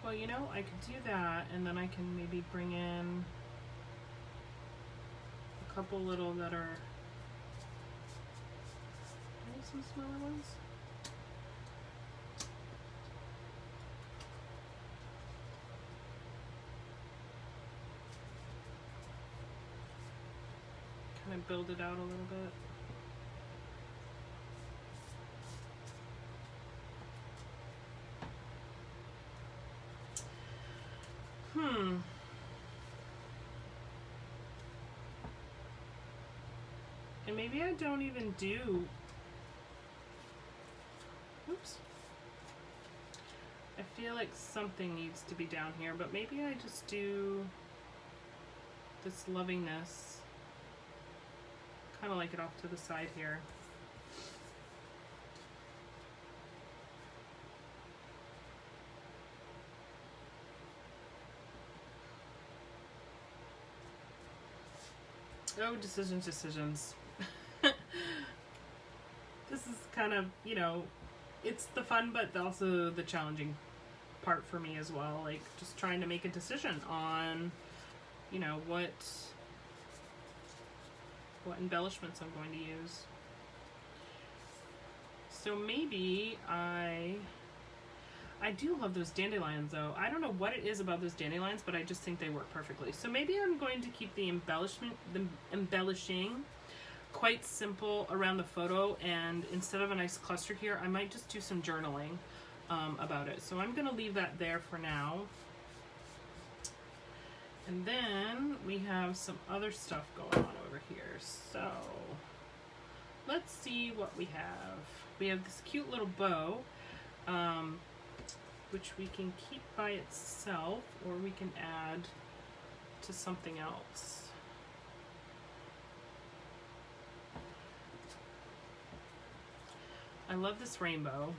well, I could do that, and then I can maybe bring in a couple little that are, maybe some smaller ones. Kind of build it out a little bit. And maybe I don't even do, oops. I feel like something needs to be down here, but maybe I just do this lovingness, kind of like it off to the side here. Oh, decisions. This is kind of, you know, it's the fun, but also the challenging part for me as well. Like, just trying to make a decision on, you know, what embellishments I'm going to use. So maybe I do love those dandelions though. I don't know what it is about those dandelions, but I just think they work perfectly. So maybe I'm going to keep the embellishing quite simple around the photo, and instead of a nice cluster here, I might just do some journaling about it. So I'm gonna leave that there for now. And then we have some other stuff going on over here. So let's see what we have. We have this cute little bow, which we can keep by itself, or we can add to something else. I love this rainbow.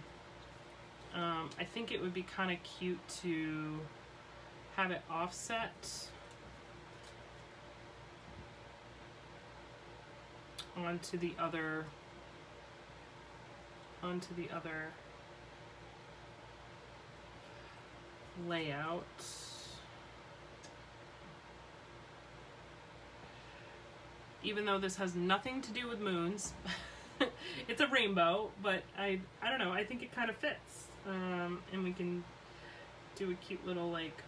I think it would be kind of cute to have it offset onto the other layout. Even though this has nothing to do with moons, it's a rainbow, but I don't know, I think it kind of fits. And we can do a cute little like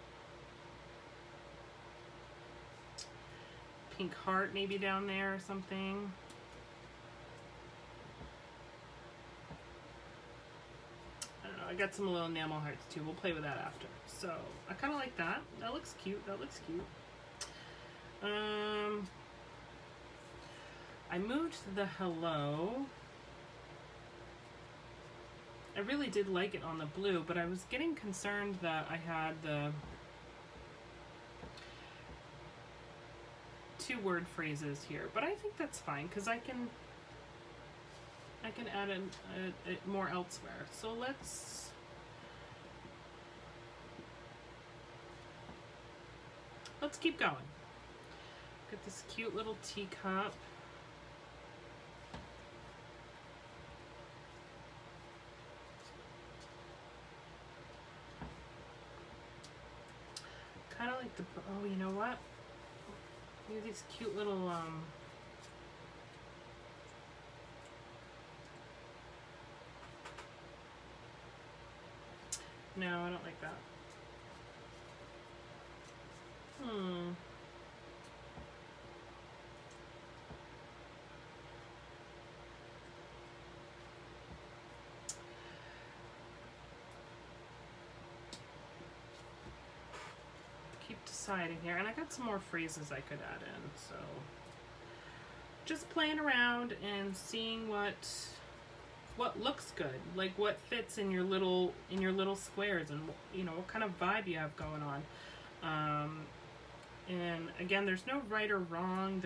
pink heart maybe down there or something. I don't know, I got some little enamel hearts too. We'll play with that after. So I kind of like that. That looks cute. That looks cute. I moved the hello. I really did like it on the blue, but I was getting concerned that I had the 2 word phrases here, but I think that's fine because I can add it more elsewhere. So let's keep going. Got this cute little teacup. Kind of like the, oh, you know what? We have these cute little, no, I don't like that. Keep deciding here, and I got some more phrases I could add in, so just playing around and seeing what looks good, like what fits in your little squares, and you know what kind of vibe you have going on. And again, there's no right or wrong.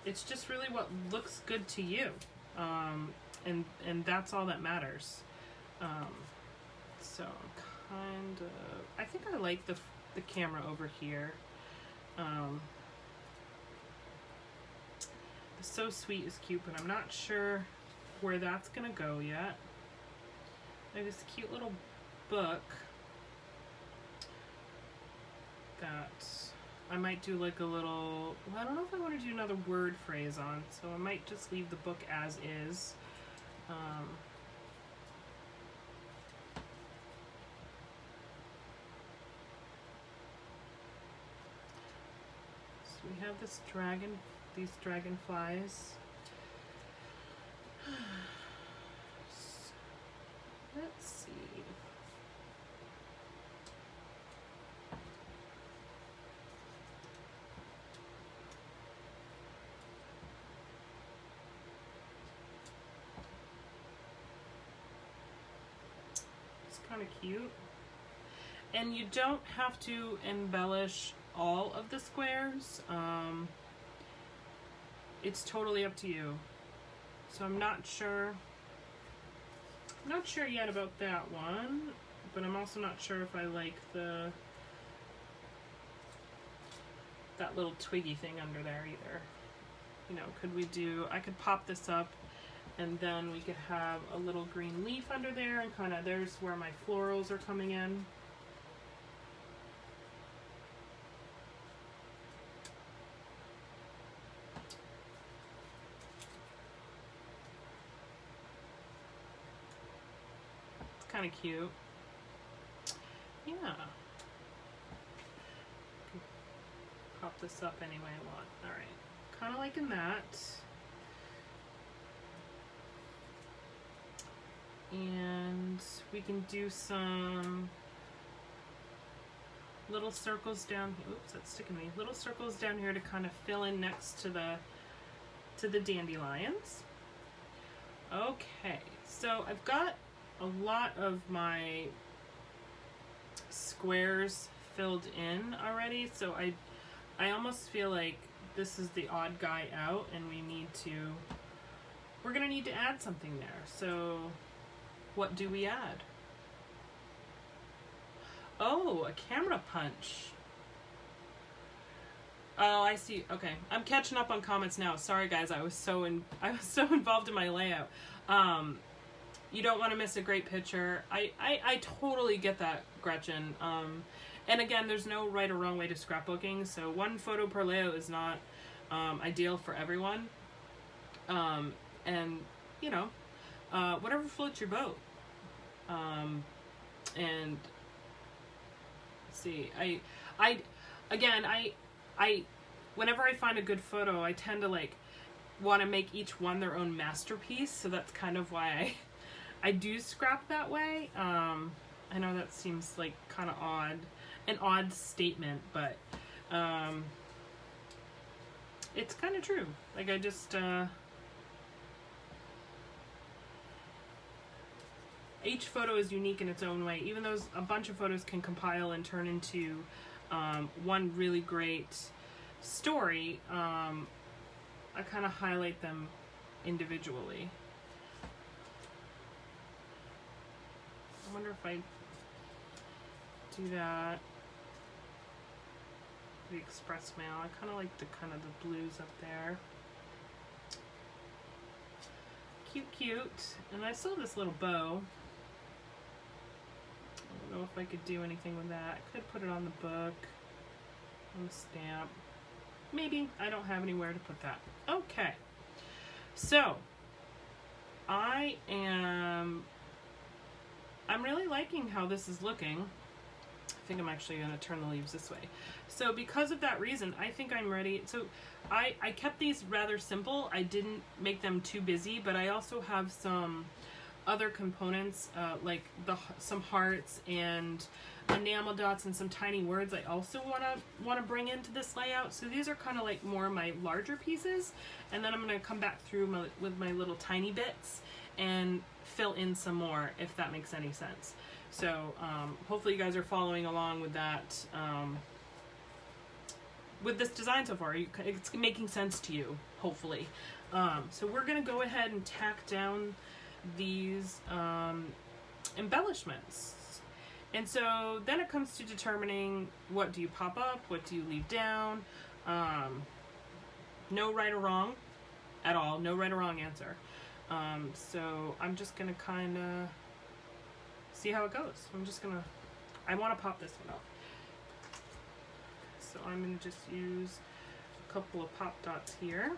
It's just really what looks good to you, and that's all that matters. So kind of, I think I like the camera over here. The So Sweet is cute, but I'm not sure where that's gonna go yet. I have this cute little book that I might do like a little, well, I don't know if I want to do another word phrase on, so I might just leave the book as is. So we have this these dragonflies. Let's see. kind of cute. And you don't have to embellish all of the squares. It's totally up to you. So I'm not sure yet about that one, but I'm also not sure if I like that little twiggy thing under there either. You know, I could pop this up and then we could have a little green leaf under there, and kind of there's where my florals are coming in. It's kind of cute. Yeah. Pop this up any way I want. All right. Kind of liking that. And we can do some little circles down here. Oops, that's sticking me. Little circles down here to kind of fill in next to the dandelions. Okay, so I've got a lot of my squares filled in already, so I almost feel like this is the odd guy out, and we're gonna need to add something there. So what do we add? Oh, a camera punch. Oh, I see. Okay, I'm catching up on comments now. Sorry, guys. I was so involved in my layout. You don't want to miss a great picture. I totally get that, Gretchen. And again, there's no right or wrong way to scrapbooking. So one photo per layout is not ideal for everyone. And you know, whatever floats your boat. And see, I whenever I find a good photo, I tend to like want to make each one their own masterpiece. So that's kind of why I do scrap that way. I know that seems like kind of an odd statement, but it's kind of true. Like I just each photo is unique in its own way. Even though a bunch of photos can compile and turn into one really great story, I kind of highlight them individually. I wonder if I do that. The express mail. I kind of like the blues up there. Cute, cute. And I still have this little bow. I don't know if I could do anything with that. I could put it on the book, on the stamp. Maybe. I don't have anywhere to put that. Okay. So, I'm really liking how this is looking. I think I'm actually going to turn the leaves this way. So because of that reason, I think I'm ready. So I kept these rather simple. I didn't make them too busy, but I also have some other components like some hearts and enamel dots and some tiny words I also want to bring into this layout. So these are kind of like more my larger pieces, and then I'm going to come back through with my little tiny bits and fill in some more, if that makes any sense. So hopefully you guys are following along with that, with this design so far. It's making sense to you, hopefully. So we're going to go ahead and tack down these embellishments. And so then it comes to determining, what do you pop up, what do you leave down. No right or wrong at all, no right or wrong answer. So I'm just gonna kind of see how it goes. I want to pop this one up. So I'm gonna just use a couple of pop dots here.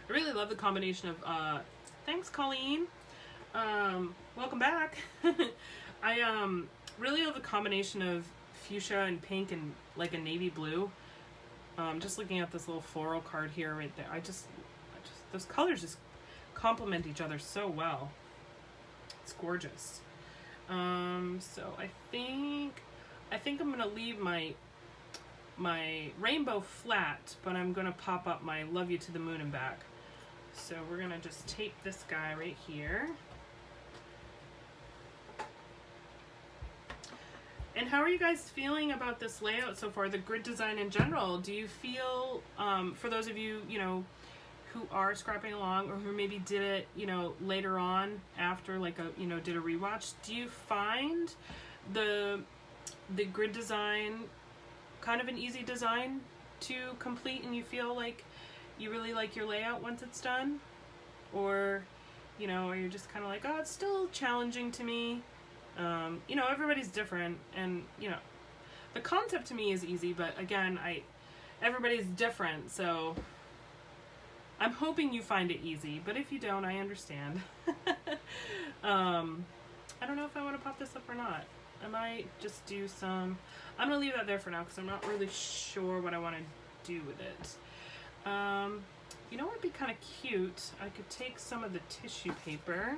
I really love the combination of, thanks Colleen, welcome back. I really love the combination of fuchsia and pink and like a navy blue. Just looking at this little floral card here right there, I just those colors just complement each other so well. It's gorgeous. So I think I'm gonna leave my rainbow flat, but I'm gonna pop up my Love You to the Moon and Back. So we're gonna just tape this guy right here. And how are you guys feeling about this layout so far, the grid design in general? Do you feel, for those of you, you know, who are scrapping along or who maybe did it, you know, later on after like a, you know, did a rewatch, do you find the grid design kind of an easy design to complete and you feel like you really like your layout once it's done? Or, you know, are you just kind of like, oh, it's still challenging to me? You know, everybody's different, and, you know, the concept to me is easy, but again, everybody's different, so I'm hoping you find it easy, but if you don't, I understand. I don't know if I want to pop this up or not. I might just do some, I'm going to leave that there for now, because I'm not really sure what I want to do with it. You know what would be kind of cute? I could take some of the tissue paper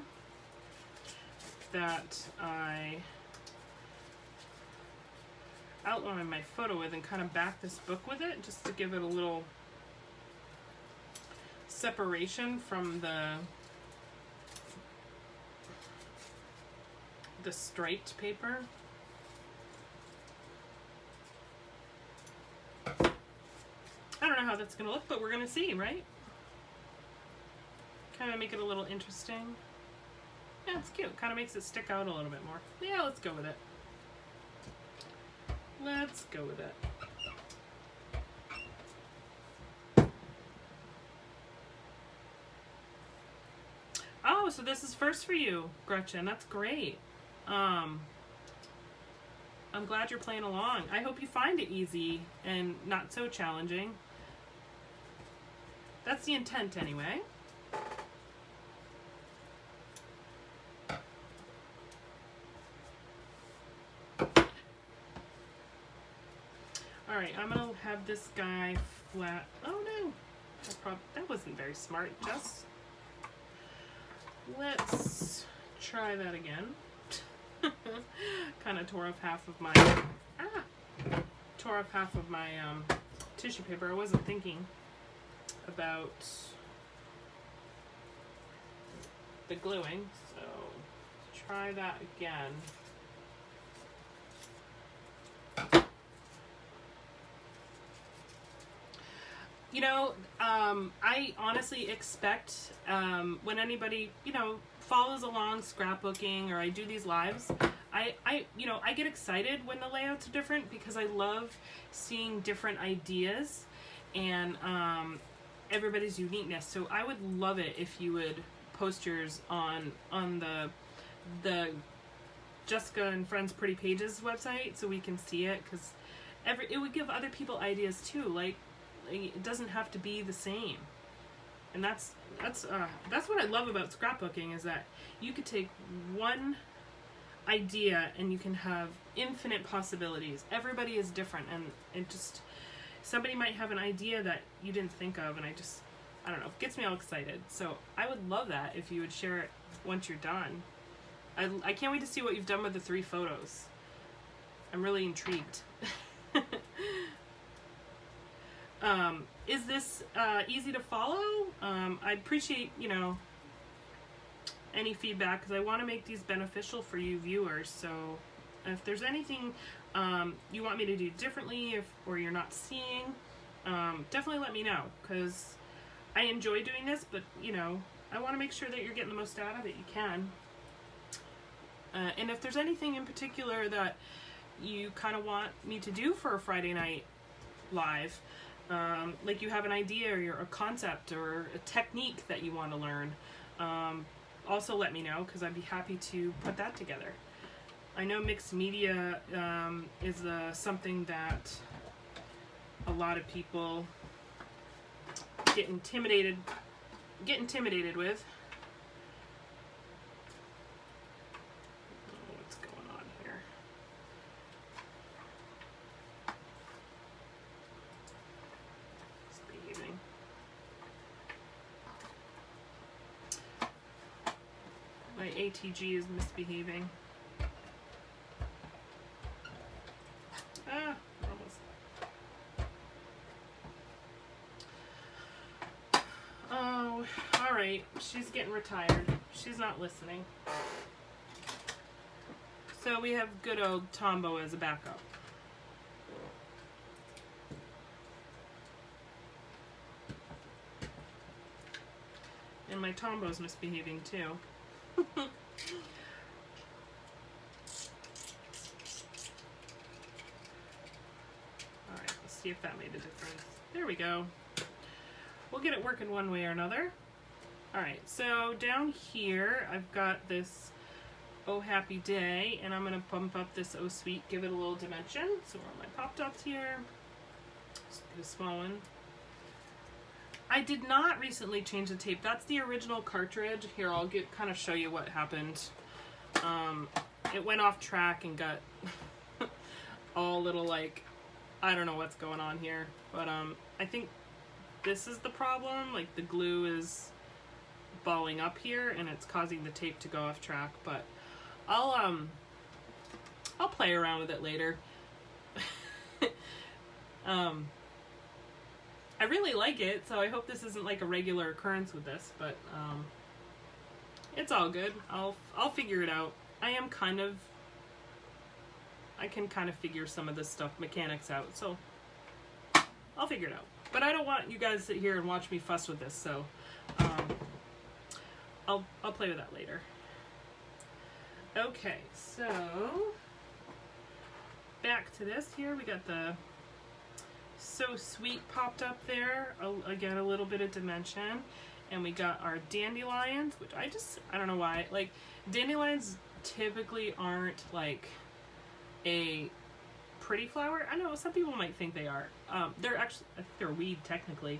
that I outlined my photo with and kind of back this book with it, just to give it a little separation from the striped paper. I don't know how that's gonna look, but we're gonna see, right? Kind of make it a little interesting. Yeah, it's cute. Kind of makes it stick out a little bit more. Yeah, let's go with it. Let's go with it. Oh, so this is first for you, Gretchen. That's great. I'm glad you're playing along. I hope you find it easy and not so challenging. That's the intent anyway. Alright, I'm gonna have this guy flat. Oh no! That wasn't very smart, Jess. Let's try that again. Kind of tore off half of my tissue paper. I wasn't thinking about the gluing, so try that again. You know, I honestly expect when anybody, you know, follows along scrapbooking or I do these lives, you know, I get excited when the layouts are different because I love seeing different ideas and everybody's uniqueness. So I would love it if you would post yours on the Jessica and Friends Pretty Pages website so we can see it, because it would give other people ideas too. Like, it doesn't have to be the same, and that's what I love about scrapbooking, is that you could take one idea and you can have infinite possibilities. Everybody is different, and it just, somebody might have an idea that you didn't think of, and I don't know, it gets me all excited. So I would love that if you would share it once you're done. I can't wait to see what you've done with the 3 photos. I'm really intrigued. Is this easy to follow? I appreciate, you know, any feedback, because I want to make these beneficial for you viewers. So if there's anything you want me to do differently, or you're not seeing, definitely let me know, because I enjoy doing this, but, you know, I want to make sure that you're getting the most out of it you can. And if there's anything in particular that you kind of want me to do for a Friday night live, like you have an idea or a concept or a technique that you want to learn, also let me know, because I'd be happy to put that together. I know mixed media is something that a lot of people get intimidated with. What's going on here? Misbehaving. My ATG is misbehaving. Alright, she's getting retired. She's not listening. So we have good old Tombo as a backup. And my Tombo's misbehaving too. Alright, let's see if that made a difference. There we go. We'll get it working one way or another. Alright, so down here I've got this Oh Happy Day, and I'm going to bump up this Oh Sweet, give it a little dimension. So where are my pop dots here? Just get a small one. I did not recently change the tape. That's the original cartridge. Here, I'll kind of show you what happened. It went off track and got all little like, I don't know what's going on here, but I think this is the problem. Like the glue is balling up here and it's causing the tape to go off track, but I'll play around with it later. I really like it, so I hope this isn't like a regular occurrence with this, but it's all good. I'll figure it out. I can kind of figure some of this stuff, mechanics out, so I'll figure it out. But I don't want you guys to sit here and watch me fuss with this, so I'll play with that later. Okay, so back to this here. We got the So Sweet popped up there. Again, a little bit of dimension. And we got our dandelions, which I don't know why. Like, dandelions typically aren't like a pretty flower. I know some people might think they are. They're actually, I think they're a weed technically.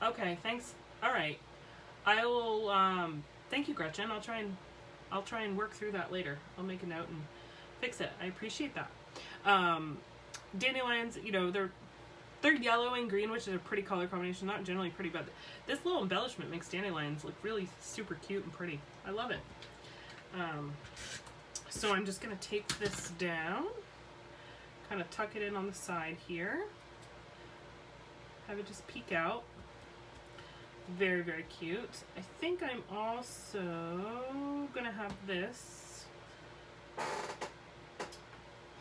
Okay, thanks. All right. I will, thank you, Gretchen. I'll try and work through that later. I'll make a note and fix it. I appreciate that. Dandelions, you know, they're yellow and green, which is a pretty color combination. Not generally pretty, but this little embellishment makes dandelions look really super cute and pretty. I love it. So I'm just going to take this down, kind of tuck it in on the side here, have it just peek out. Very, very cute. I think I'm also going to have this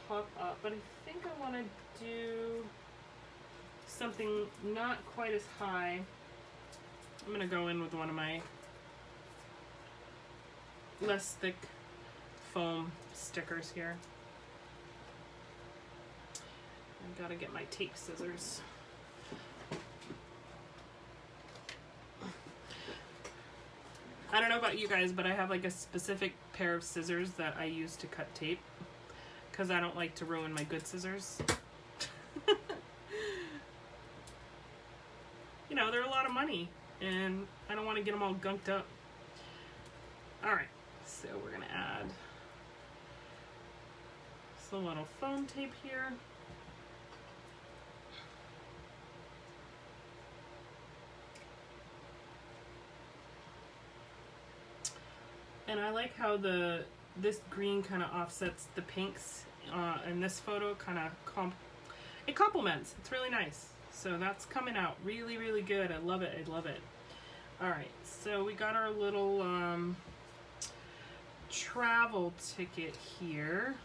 pop up, but I think I want to do something not quite as high. I'm going to go in with one of my less thick foam stickers here. I gotta get my tape scissors. I don't know about you guys, but I have like a specific pair of scissors that I use to cut tape because I don't like to ruin my good scissors. You know, they're a lot of money and I don't want to get them all gunked up. Alright, so we're going to add some little foam tape here. And I like how this green kind of offsets the pinks in this photo. Kind of it complements. It's really nice. So that's coming out really, really good. I love it. I love it. All right, so we got our little travel ticket here.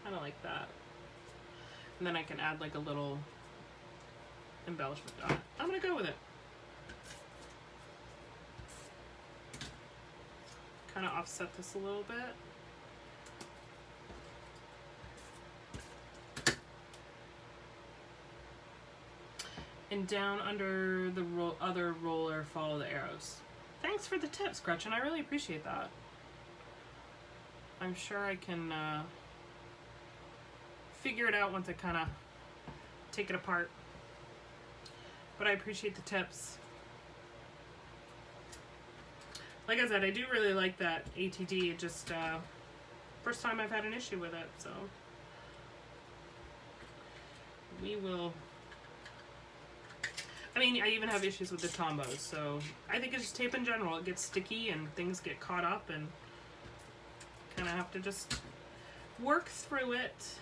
Kind of like that. And then I can add like a little embellishment on it. I'm gonna go with it. Kind of offset this a little bit. And down under the other roller, follow the arrows. Thanks for the tips, Gretchen. I really appreciate that. I'm sure I can figure it out once I kind of take it apart. But I appreciate the tips. Like I said, I do really like that ATD. It just, first time I've had an issue with it, so we will. I mean, I even have issues with the Tombos, so I think it's just tape in general. It gets sticky and things get caught up and kind of have to just work through it.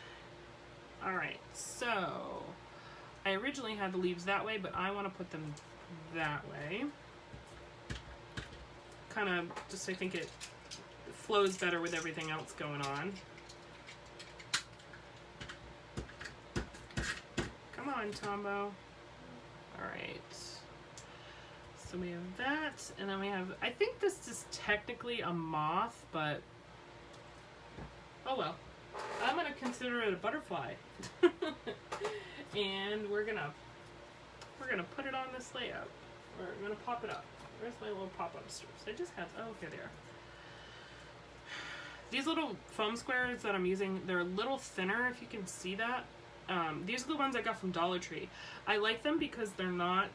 Alright, so I originally had the leaves that way, but I want to put them that way. Kind of just, I think it flows better with everything else going on. Come on, Tombo. Alright. So we have that, and then we have, I think this is technically a moth, but oh well. I'm gonna consider it a butterfly. And we're gonna put it on this layout. We're gonna pop it up. Where's my little pop-up strips? I just have, oh, okay, there. These little foam squares that I'm using, they're a little thinner, if you can see that. These are the ones I got from Dollar Tree. I like them because they're not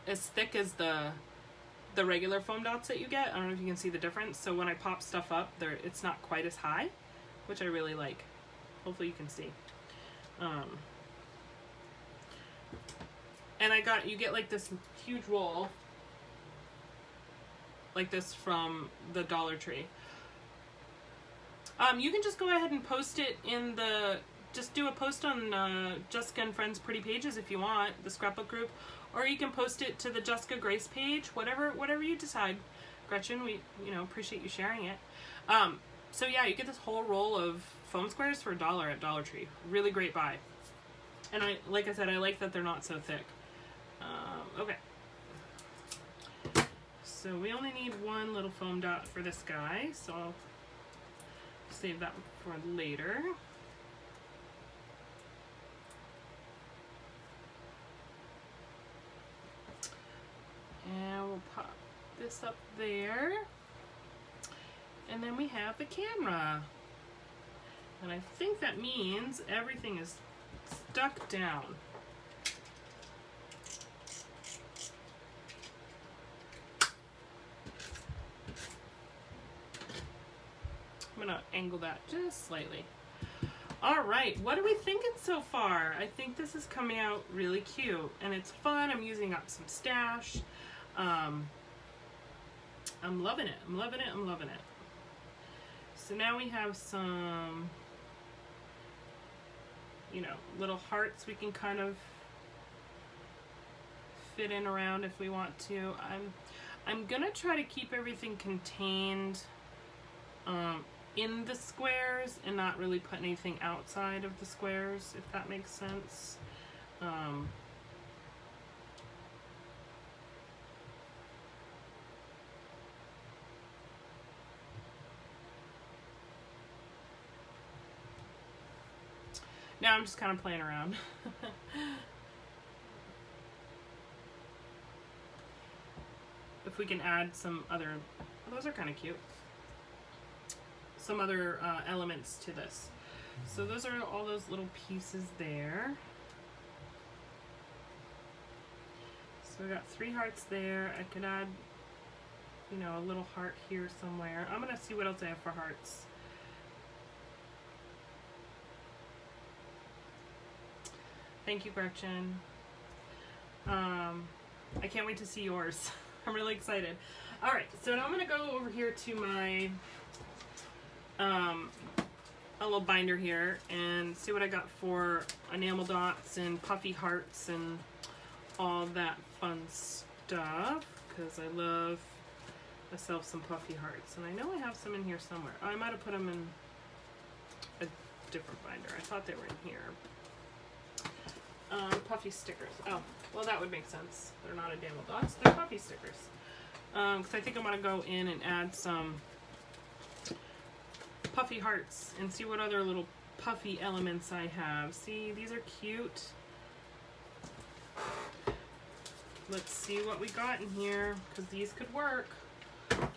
as thick as the regular foam dots that you get. I don't know if you can see the difference. So when I pop stuff up, it's not quite as high, which I really like. Hopefully you can see. And you get like this huge roll like this from the Dollar Tree. You can just go ahead and post it in just do a post on Jessica and Friends Pretty Pages if you want, the scrapbook group, or you can post it to the Jessica Grace page, whatever you decide. Gretchen, we appreciate you sharing it. So yeah, you get this whole roll of foam squares for $1 at Dollar Tree. Really great buy. And like I said, I like that they're not so thick. Okay. So we only need one little foam dot for this guy, so I'll save that for later. And we'll pop this up there. And then we have the camera. And I think that means everything is stuck down. I'm gonna angle that just slightly. All right, what are we thinking so far? I think this is coming out really cute and it's fun. I'm using up some stash. I'm loving it. I'm loving it. I'm loving it. So now we have some, little hearts we can kind of fit in around if we want to. I'm gonna try to keep everything contained in the squares and not really put anything outside of the squares, if that makes sense. Now I'm just kind of playing around. If we can add some other, those are kind of cute. Some other elements to this. So those are all those little pieces there. So we got 3 hearts there. I could add, a little heart here somewhere. I'm gonna see what else I have for hearts. Thank you, Gretchen. I can't wait to see yours. I'm really excited. All right, so now I'm gonna go over here to my a little binder here and see what I got for enamel dots and puffy hearts and all that fun stuff, because I love myself some puffy hearts, and I know I have some in here somewhere. Oh, I might have put them in a different binder. I thought they were in here. Puffy stickers. Oh, well, that would make sense. They're not enamel dots, they're puffy stickers. Because I think I'm going to go in and add some puffy hearts and see what other little puffy elements I have. See, these are cute. Let's see what we got in here, because these could work.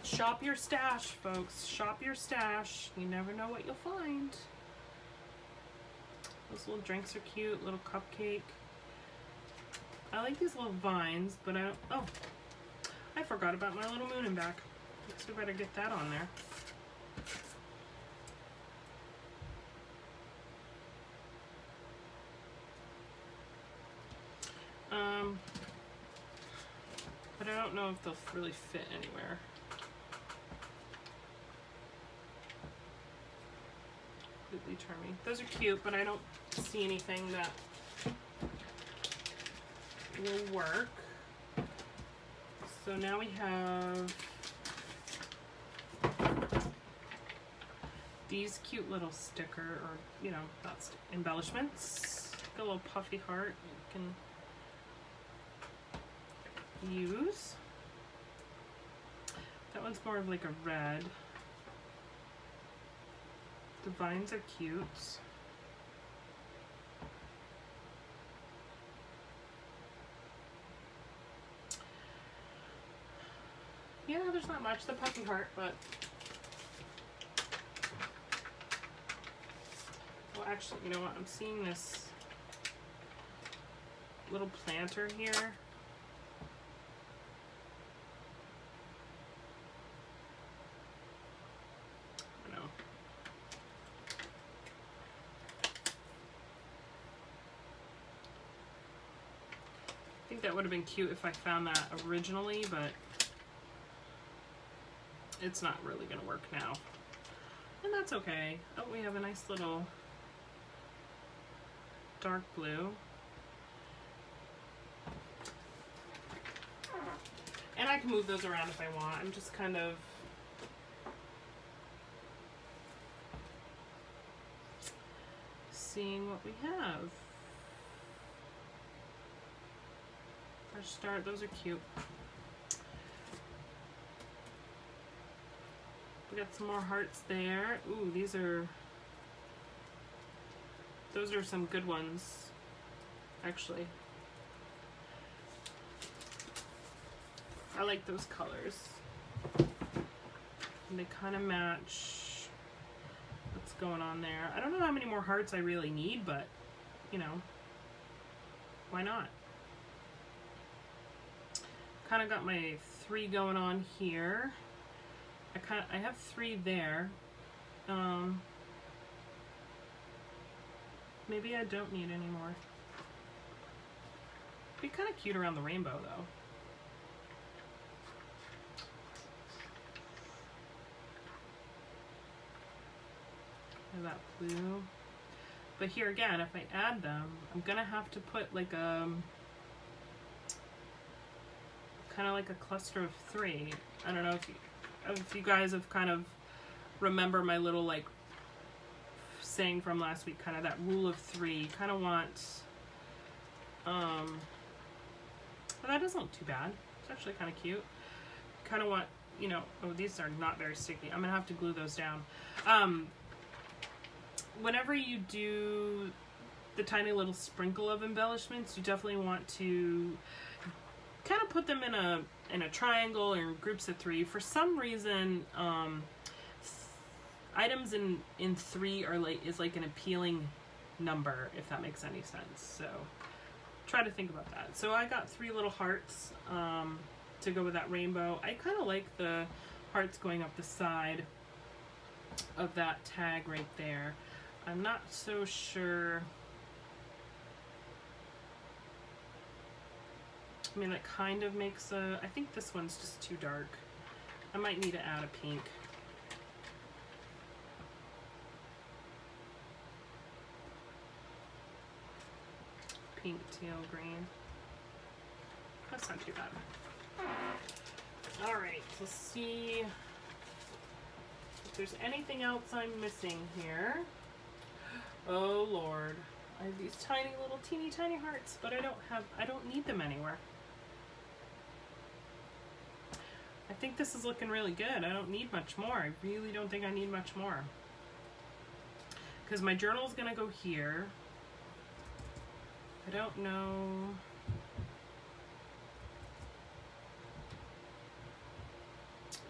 Shop your stash, folks. Shop your stash. You never know what you'll find. Those little drinks are cute. Little cupcake. I like these little vines, but I don't... Oh, I forgot about my little moon and back. Guess we better get that on there. But I don't know if they'll really fit anywhere. completely trimmy. Those are cute, but I don't see anything that will work. So now we have these cute little sticker, or you know, that's embellishments. Got a little puffy heart you can use. That one's more of like a red. The vines are cute. Yeah, there's not much. The puffy heart, but well, actually, you know what? I'm seeing this little planter here. I don't know. I think that would have been cute if I found that originally, but it's not really going to work now. And that's okay. Oh, we have a nice little dark blue. And I can move those around if I want. I'm just kind of seeing what we have. Fresh start, those are cute. We got some more hearts there. Ooh, those are some good ones, actually. I like those colors. And they kind of match what's going on there. I don't know how many more hearts I really need, but, you know, why not? Kind of got my 3 going on here. I have 3 there. Maybe I don't need any more. Be kind of cute around the rainbow, though. That blue. But here again, if I add them, I'm gonna have to put like a kind of like a cluster of 3. I don't know if you guys have kind of remember my little like saying from last week, kind of that rule of 3. You kind of want but that doesn't look too bad. It's actually kind of cute. Kind of want, you know, oh, these are not very sticky. I'm gonna have to glue those down. Whenever you do the tiny little sprinkle of embellishments, you definitely want to kind of put them in a triangle or in groups of 3. For some reason, items in 3 is like an appealing number, if that makes any sense. So try to think about that. So I got 3 little hearts to go with that rainbow. I kind of like the hearts going up the side of that tag right there. I'm not so sure. I mean, that kind of makes I think this one's just too dark. I might need to add a pink. Pink, teal, green. That's not too bad. Alright, let's see if there's anything else I'm missing here. Oh Lord, I have these tiny little teeny tiny hearts, but I don't need them anywhere. I think this is looking really good. I don't need much more. I really don't think I need much more. Because my journal is going to go here. I don't know.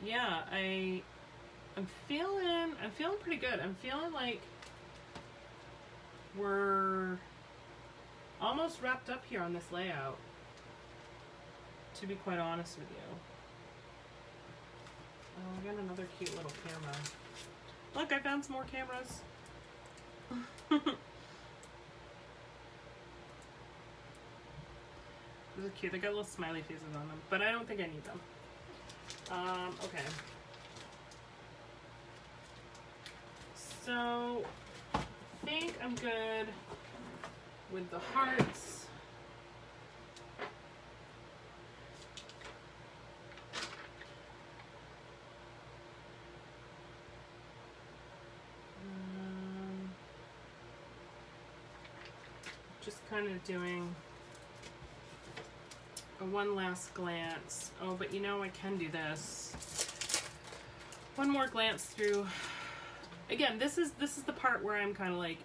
Yeah, I'm feeling pretty good. I'm feeling like we're almost wrapped up here on this layout, to be quite honest with you. Oh, I got another cute little camera. Look, I found some more cameras. These are cute. They got little smiley faces on them, but I don't think I need them. Okay. So good with the hearts. Just kind of doing a one last glance. Oh, but you know, I can do this. One more glance through. Again, this is the part where I'm kind of like,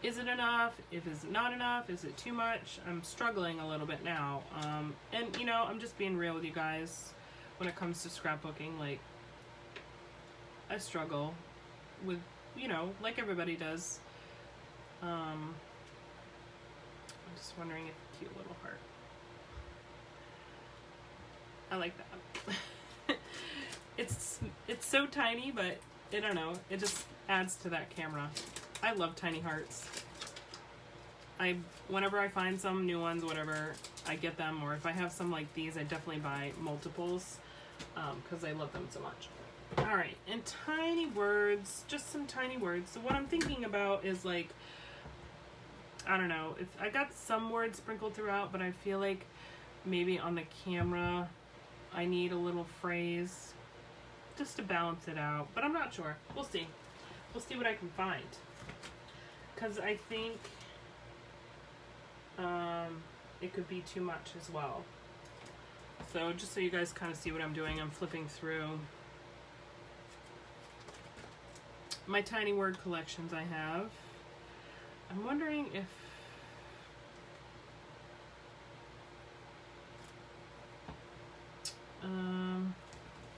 is it enough? If it's not enough, is it too much? I'm struggling a little bit now. And you know, I'm just being real with you guys when it comes to scrapbooking. Like, I struggle with, you know, like everybody does. I'm just wondering if a cute little heart. I like that. It's so tiny, but I don't know. It just adds to that camera. I love tiny hearts. Whenever I find some new ones, whatever, I get them. Or if I have some like these, I definitely buy multiples because I love them so much. All right, and tiny words, just some tiny words. So what I'm thinking about is like, I don't know, if I got some words sprinkled throughout, but I feel like maybe on the camera I need a little phrase just to balance it out, but I'm not sure. We'll see. We'll see what I can find, because I think it could be too much as well. So just so you guys kind of see what I'm doing, I'm flipping through my tiny word collections I have. I'm wondering if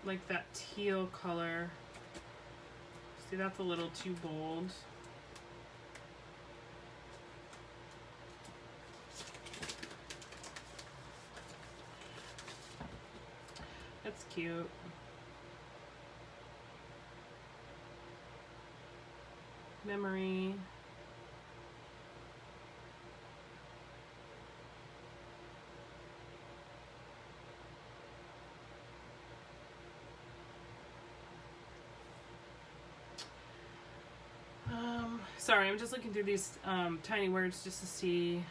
like that teal color, see, that's a little too bold. That's cute. Memory. Sorry, I'm just looking through these tiny words just to see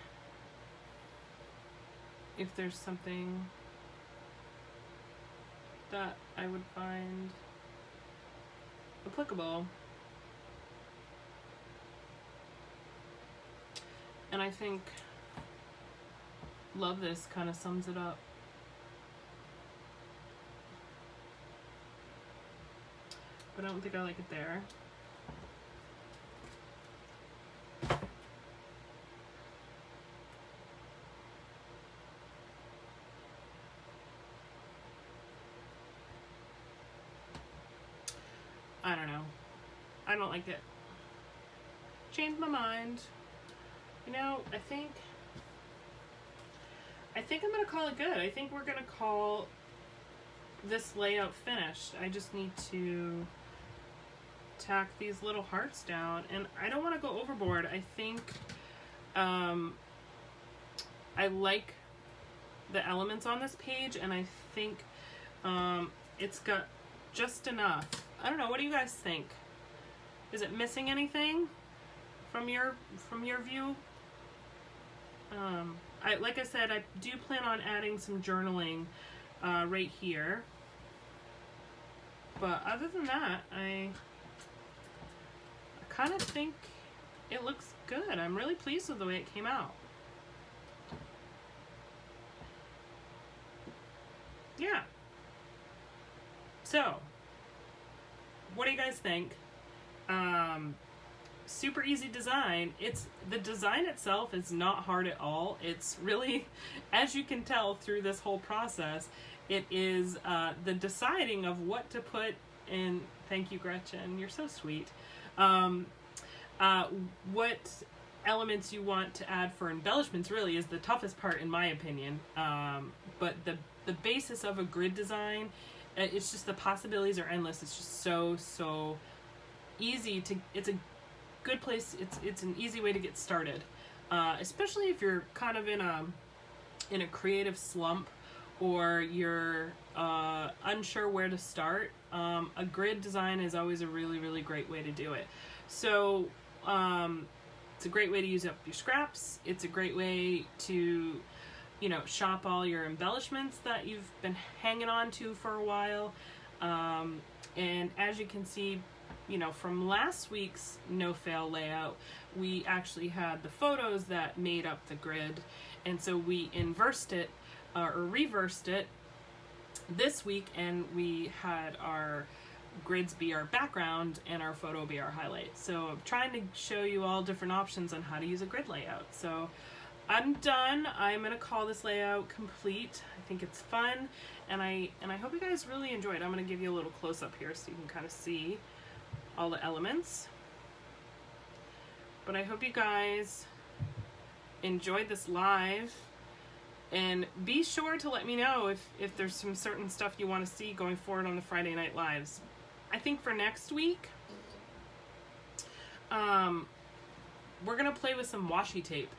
if there's something that I would find applicable. And I think love this kind of sums it up. But I don't think I like it there. I don't know. I don't like it. Changed my mind. You know, I think I'm gonna call it good. I think we're gonna call this layout finished. I just need to tack these little hearts down, and I don't want to go overboard. I think I like the elements on this page, and I think it's got just enough. I don't know, what do you guys think? Is it missing anything from your view? Like I said, I do plan on adding some journaling right here. But other than that, I kind of think it looks good. I'm really pleased with the way it came out. Yeah. So, what do you guys think? Super easy design. The design itself is not hard at all. It's really, as you can tell through this whole process, it is the deciding of what to put in. Thank you, Gretchen. You're so sweet. What elements you want to add for embellishments really is the toughest part, in my opinion. But the basis of a grid design, it's just, the possibilities are endless. It's just so easy to, it's a good place, it's an easy way to get started, especially if you're kind of in a creative slump, or you're unsure where to start. A grid design is always a really great way to do it. So It's a great way to use up your scraps. It's a great way to, you know, shop all your embellishments that you've been hanging on to for a while. And as you can see, you know, from last week's no fail layout, we actually had the photos that made up the grid, and so we inversed it or reversed it this week, and we had our grids be our background and our photo be our highlight. So I'm trying to show you all different options on how to use a grid layout. So I'm done. I'm gonna call this layout complete. I think it's fun, and I hope you guys really enjoy it. I'm gonna give you a little close up here so you can kind of see all the elements. But I hope you guys enjoyed this live, and be sure to let me know if there's some certain stuff you want to see going forward on the Friday Night Lives. I think for next week, we're gonna play with some washi tape.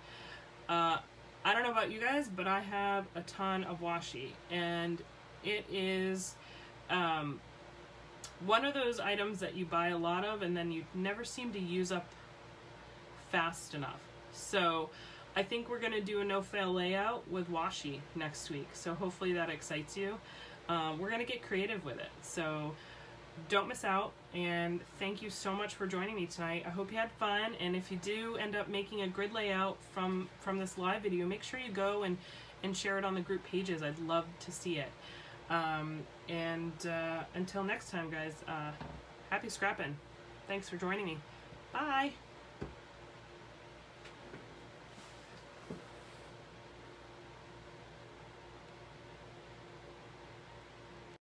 I don't know about you guys, but I have a ton of washi, and it is one of those items that you buy a lot of and then you never seem to use up fast enough. So I think we're gonna do a no fail layout with washi next week, so hopefully that excites you. We're gonna get creative with it, so don't miss out, and thank you so much for joining me tonight. I hope you had fun, and if you do end up making a grid layout from this live video, make sure you go and share it on the group pages. I'd love to see it. Until next time, guys, happy scrapping. Thanks for joining me. Bye.